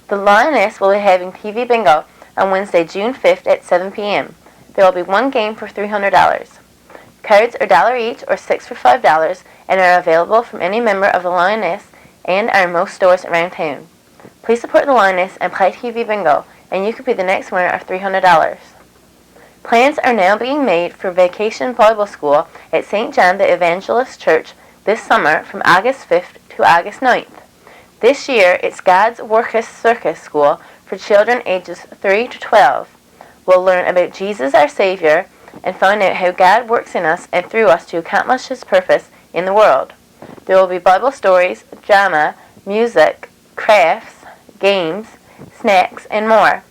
The Lioness will be having TV Bingo on Wednesday, June 5th at 7 p.m. There will be one game for $300. Cards are $1 each or 6 for $5 and are available from any member of the Lioness and are in most stores around town. Please support the Lioness and play TV Bingo, and you could be the next winner of $300. Plans are now being made for Vacation Bible School at St. John the Evangelist Church this summer from August 5th to August 9th. This year, it's God's Workus Circus School for children ages 3 to 12. We'll learn about Jesus our Savior and find out how God works in us and through us to accomplish His purpose in the world. There will be Bible stories, drama, music, crafts, games, snacks, and more.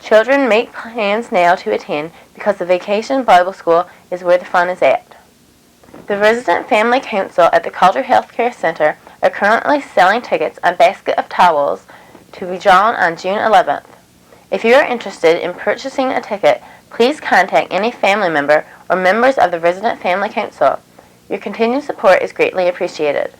Children make plans now to attend because the Vacation Bible School is where the fun is at. The Resident Family Council at the Calder Healthcare Center are currently selling tickets on Basket of Towels to be drawn on June 11th. If you are interested in purchasing a ticket, please contact any family member or members of the Resident Family Council. Your continued support is greatly appreciated.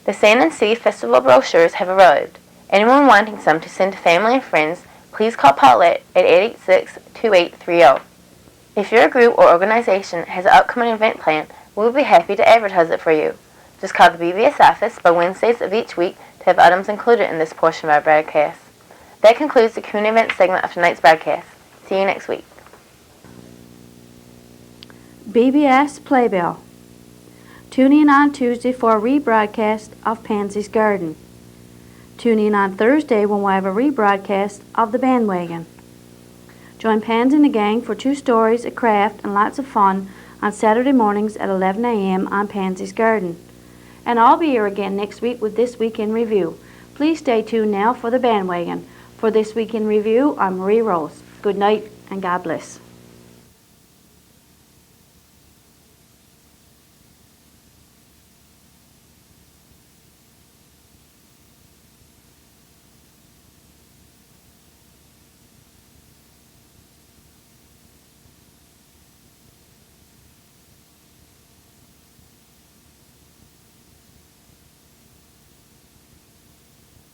The Sand and Sea Festival brochures have arrived. Anyone wanting some to send to family and friends, please call Paulette at 886-2830. If your group or organization has an upcoming event plan, we will be happy to advertise it for you. Just call the BBS office by Wednesdays of each week to have items included in this portion of our broadcast. That concludes the community event segment of tonight's broadcast. See you next week. BBS Playbill. Tune in on Tuesday for a rebroadcast of Pansy's Garden. Tune in on Thursday when we have a rebroadcast of The Bandwagon. Join Pansy and the gang for 2 stories, a craft, and lots of fun on Saturday mornings at 11 a.m. on Pansy's Garden. And I'll be here again next week with This Week in Review. Please stay tuned now for The Bandwagon. For This Week in Review, I'm Marie Rose. Good night and God bless.